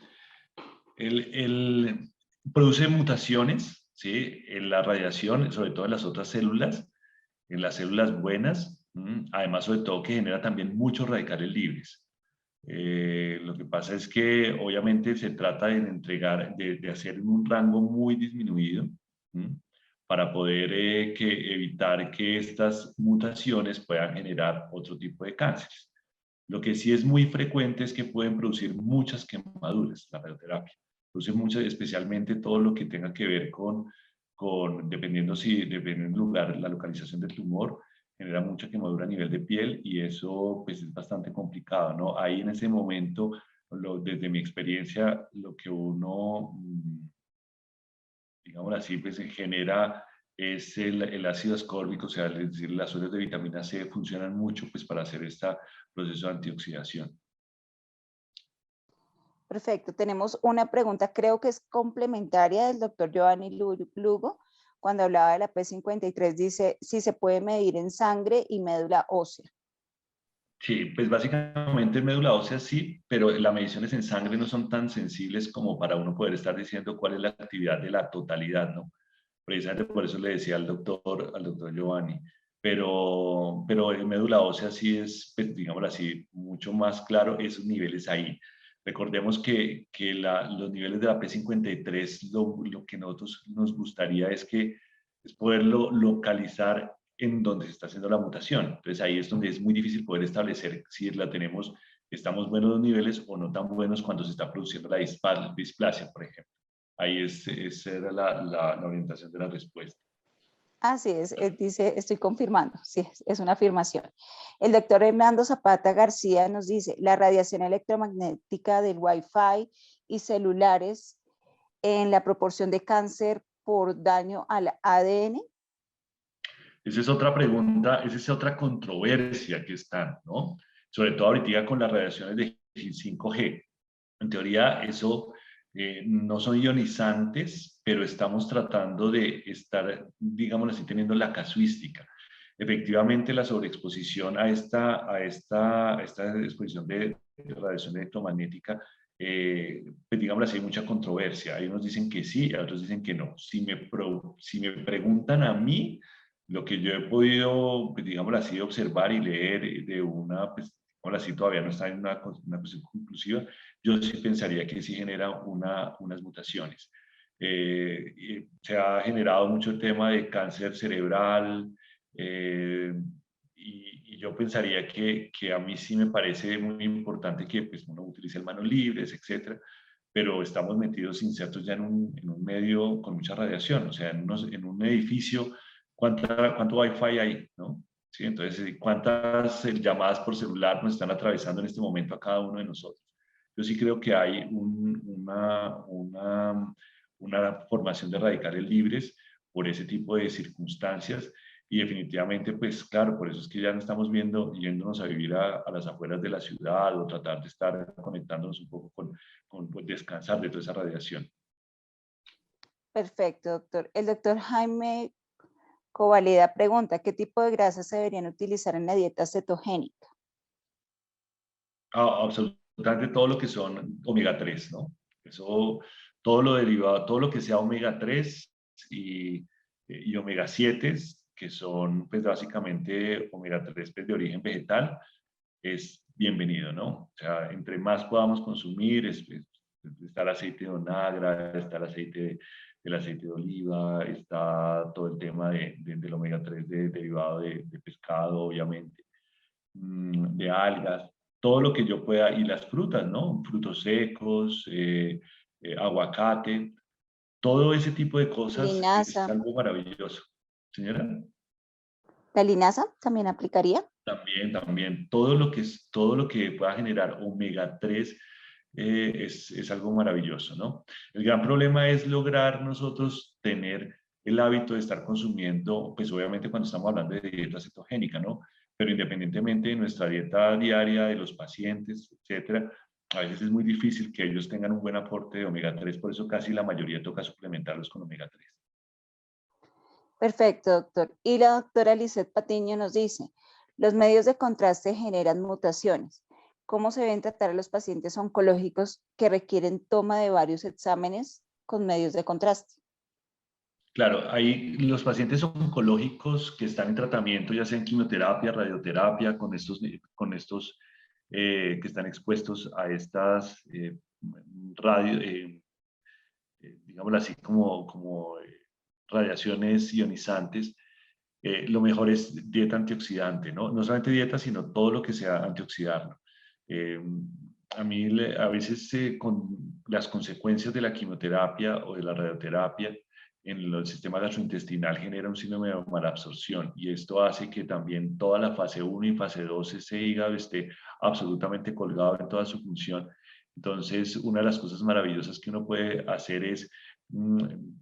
produce mutaciones, ¿sí? En la radiación, sobre todo en las otras células, en las células buenas, además sobre todo que genera también muchos radicales libres. Lo que pasa es que obviamente se trata de hacer un rango muy disminuido, para poder evitar que estas mutaciones puedan generar otro tipo de cánceres. Lo que sí es muy frecuente es que pueden producir muchas quemaduras, la radioterapia. Produce muchas, especialmente todo lo que tenga que ver dependiendo del lugar, la localización del tumor, genera mucha quemadura a nivel de piel y eso pues es bastante complicado, ¿no? Ahí en ese momento, desde mi experiencia, lo que uno, digamos así, pues genera es el ácido ascórbico, o sea, es decir, las sueros de vitamina C funcionan mucho pues para hacer este proceso de antioxidación. Perfecto. Tenemos una pregunta, creo que es complementaria del doctor Giovanni Lugo. Cuando hablaba de la P53, dice si se puede medir en sangre y médula ósea. Sí, pues básicamente en médula ósea sí, pero las mediciones en sangre no son tan sensibles como para uno poder estar diciendo cuál es la actividad de la totalidad, ¿no? Precisamente por eso le decía al doctor Giovanni. Pero en médula ósea sí es, pues, digámoslo así, mucho más claro esos niveles ahí. Recordemos que los niveles de la P53, lo que nosotros nos gustaría es poderlo localizar en donde se está haciendo la mutación. Entonces ahí es donde es muy difícil poder establecer si estamos buenos los niveles o no tan buenos cuando se está produciendo la displasia, por ejemplo. Ahí esa era la orientación de la respuesta. Así es, dice, estoy confirmando, sí, es una afirmación. El doctor Hernando Zapata García nos dice, la radiación electromagnética del Wi-Fi y celulares en la proporción de cáncer por daño al ADN. Esa es otra pregunta, esa es otra controversia que está, ¿no? Sobre todo ahorita con las radiaciones de 5G. En teoría, eso no son ionizantes, pero estamos tratando de estar, digamos así, teniendo la casuística. Efectivamente, la sobreexposición a esta exposición de radiación electromagnética, pues digamos así, hay mucha controversia. Hay unos dicen que sí, otros dicen que no. Si me preguntan a mí, lo que yo he podido, pues, digamos así, observar y leer de pues, así, todavía no está en una cuestión conclusiva, yo sí pensaría que sí genera unas mutaciones. Se ha generado mucho el tema de cáncer cerebral, y yo pensaría que a mí sí me parece muy importante que pues, uno utilice manos libres, etcétera, pero estamos metidos insertos ya en un medio con mucha radiación, o sea, en un edificio, ¿cuánto Wi-Fi hay? ¿No? ¿Sí? Entonces, ¿cuántas llamadas por celular nos están atravesando en este momento a cada uno de nosotros? Yo sí creo que hay una formación de radicales libres por ese tipo de circunstancias. Y definitivamente, pues claro, por eso es que ya no estamos yéndonos a vivir a las afueras de la ciudad o tratar de estar conectándonos un poco con pues, descansar de toda esa radiación. Perfecto, doctor. El doctor Jaime Covaleda pregunta, ¿qué tipo de grasas se deberían utilizar en la dieta cetogénica? Absolutamente todo lo que son omega 3, ¿no? Eso, todo lo derivado, todo lo que sea omega 3 y omega 7, que son pues básicamente omega 3 pues, de origen vegetal, es bienvenido, ¿no? O sea, entre más podamos consumir, está el aceite de onagra, está el aceite de oliva, está todo el tema del omega 3 derivado de pescado, obviamente, de algas, todo lo que yo pueda, y las frutas, ¿no? Frutos secos, aguacate, todo ese tipo de cosas es Linaza. algo maravilloso. Señora. ¿La linaza también aplicaría? También, todo lo que pueda generar omega 3 es algo maravilloso, ¿no? El gran problema es lograr nosotros tener el hábito de estar consumiendo, pues obviamente cuando estamos hablando de dieta cetogénica, ¿no? Pero independientemente de nuestra dieta diaria, de los pacientes, etcétera, a veces es muy difícil que ellos tengan un buen aporte de omega 3, por eso casi la mayoría toca suplementarlos con omega 3. Perfecto, doctor. Y la doctora Lisette Patiño nos dice, los medios de contraste generan mutaciones. ¿Cómo se deben tratar a los pacientes oncológicos que requieren toma de varios exámenes con medios de contraste? Claro, hay los pacientes oncológicos que están en tratamiento, ya sea en quimioterapia, radioterapia, con estos que están expuestos a estas digámoslo así, como radiaciones ionizantes. Lo mejor es dieta antioxidante, ¿no? No solamente dieta, sino todo lo que sea antioxidarlo. Eh, a mí a veces con las consecuencias de la quimioterapia o de la radioterapia en el sistema gastrointestinal genera un síndrome de malabsorción y esto hace que también toda la fase 1 y fase 2 ese hígado esté absolutamente colgado en toda su función. Entonces, una de las cosas maravillosas que uno puede hacer es,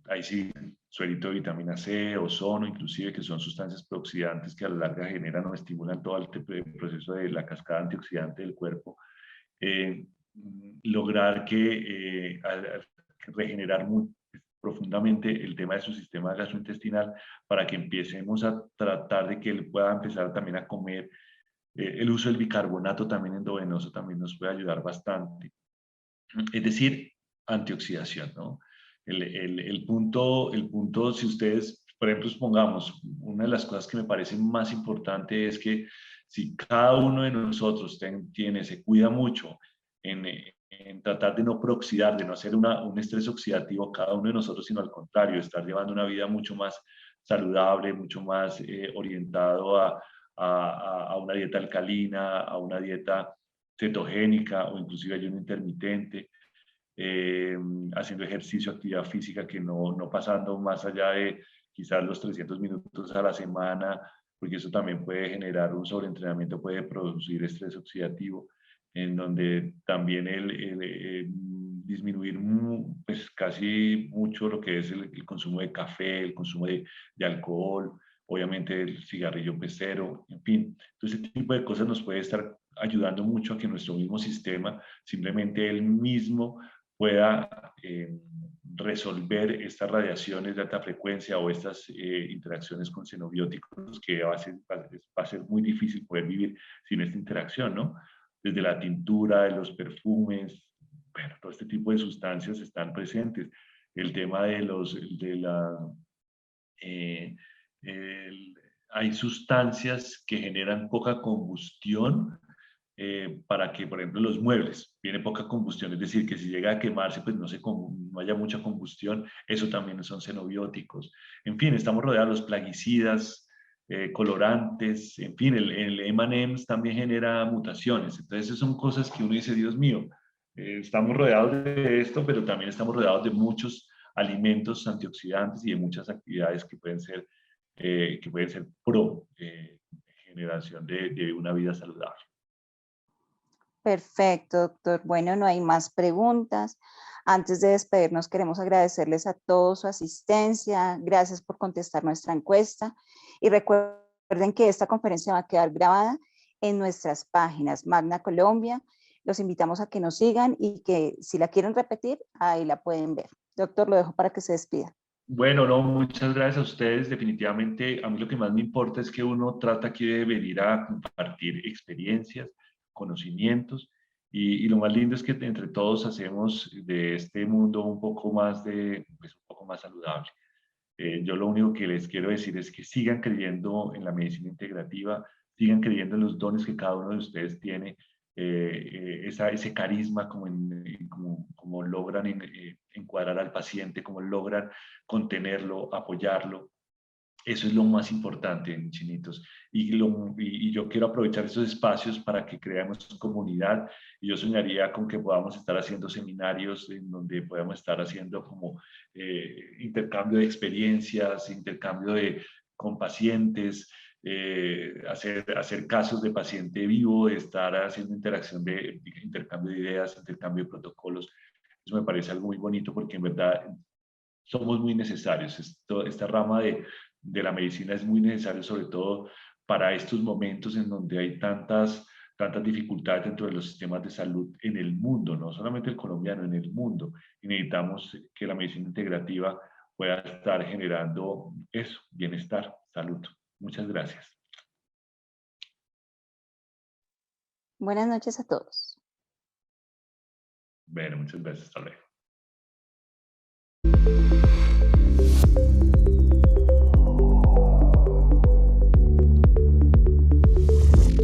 ahí sí, suerito de vitamina C, ozono, inclusive, que son sustancias prooxidantes que a la larga generan o estimulan todo el proceso de la cascada antioxidante del cuerpo. Lograr que regenerar muy profundamente el tema de su sistema gastrointestinal para que empecemos a tratar de que él pueda empezar también a comer. El uso del bicarbonato también endovenoso también nos puede ayudar bastante. Es decir, antioxidación, ¿no? El punto, si ustedes, por ejemplo, supongamos, una de las cosas que me parece más importante es que si cada uno de nosotros se cuida mucho en tratar de no prooxidar, de no hacer un estrés oxidativo cada uno de nosotros, sino al contrario, estar llevando una vida mucho más saludable, mucho más orientado a una dieta alcalina, a una dieta cetogénica o inclusive ayuno intermitente, haciendo ejercicio, actividad física, que no pasando más allá de quizás los 300 minutos a la semana, porque eso también puede generar un sobreentrenamiento, puede producir estrés oxidativo, en donde también disminuir pues casi mucho lo que es el consumo de café, el consumo de alcohol, obviamente el cigarrillo pecero, en fin. Entonces, ese tipo de cosas nos puede estar ayudando mucho a que nuestro mismo sistema, simplemente él mismo, pueda resolver estas radiaciones de alta frecuencia o estas interacciones con xenobióticos que va a ser muy difícil poder vivir sin esta interacción, ¿no? Desde la tintura, de los perfumes, bueno, todo este tipo de sustancias están presentes. El tema hay sustancias que generan poca combustión para que, por ejemplo, los muebles tienen poca combustión, es decir, que si llega a quemarse, pues no haya mucha combustión, eso también son xenobióticos. En fin, estamos rodeados de los plaguicidas, colorantes, en fin, el M&M's también genera mutaciones, entonces esas son cosas que uno dice, Dios mío, estamos rodeados de esto, pero también estamos rodeados de muchos alimentos antioxidantes y de muchas actividades que pueden ser pro generación de una vida saludable. Perfecto, doctor. Bueno, no hay más preguntas. Antes de despedirnos, queremos agradecerles a todos su asistencia. Gracias por contestar nuestra encuesta. Y recuerden que esta conferencia va a quedar grabada en nuestras páginas Magna Colombia. Los invitamos a que nos sigan y que si la quieren repetir, ahí la pueden ver. Doctor, lo dejo para que se despida. Bueno, no, muchas gracias a ustedes. Definitivamente, a mí lo que más me importa es que uno trata aquí de venir a compartir experiencias, conocimientos, y lo más lindo es que entre todos hacemos de este mundo un poco más, un poco más saludable. Yo lo único que les quiero decir es que sigan creyendo en la medicina integrativa, sigan creyendo en los dones que cada uno de ustedes tiene, ese carisma, como logran encuadrar al paciente, como logran contenerlo, apoyarlo. Eso es lo más importante, chinitos. Y yo quiero aprovechar esos espacios para que creemos comunidad. Y yo soñaría con que podamos estar haciendo seminarios en donde podamos estar haciendo como intercambio de experiencias, con pacientes, hacer casos de paciente vivo, de estar haciendo intercambio de ideas, intercambio de protocolos. Eso me parece algo muy bonito porque en verdad somos muy necesarios. Esta rama de la medicina es muy necesaria, sobre todo para estos momentos en donde hay tantas dificultades dentro de los sistemas de salud en el mundo, no solamente el colombiano, en el mundo. Y necesitamos que la medicina integrativa pueda estar generando eso, bienestar, salud. Muchas gracias. Buenas noches a todos. Bueno, muchas gracias. Hasta luego.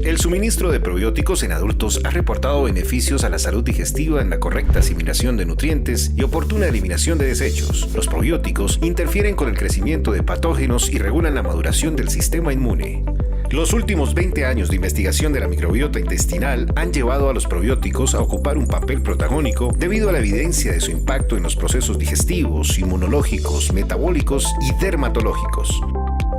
El suministro de probióticos en adultos ha reportado beneficios a la salud digestiva en la correcta asimilación de nutrientes y oportuna eliminación de desechos. Los probióticos interfieren con el crecimiento de patógenos y regulan la maduración del sistema inmune. Los últimos 20 años de investigación de la microbiota intestinal han llevado a los probióticos a ocupar un papel protagónico debido a la evidencia de su impacto en los procesos digestivos, inmunológicos, metabólicos y dermatológicos.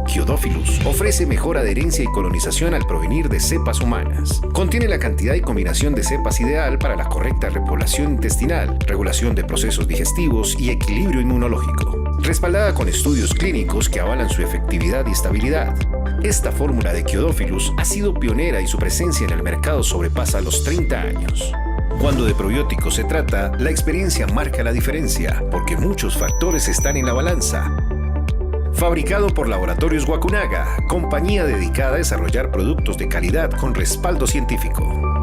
Kyodophilus ofrece mejor adherencia y colonización al provenir de cepas humanas. Contiene la cantidad y combinación de cepas ideal para la correcta repoblación intestinal, regulación de procesos digestivos y equilibrio inmunológico. Respaldada con estudios clínicos que avalan su efectividad y estabilidad. Esta fórmula de Kyodophilus ha sido pionera y su presencia en el mercado sobrepasa los 30 años. Cuando de probióticos se trata, la experiencia marca la diferencia, porque muchos factores están en la balanza. Fabricado por Laboratorios Wakunaga, compañía dedicada a desarrollar productos de calidad con respaldo científico.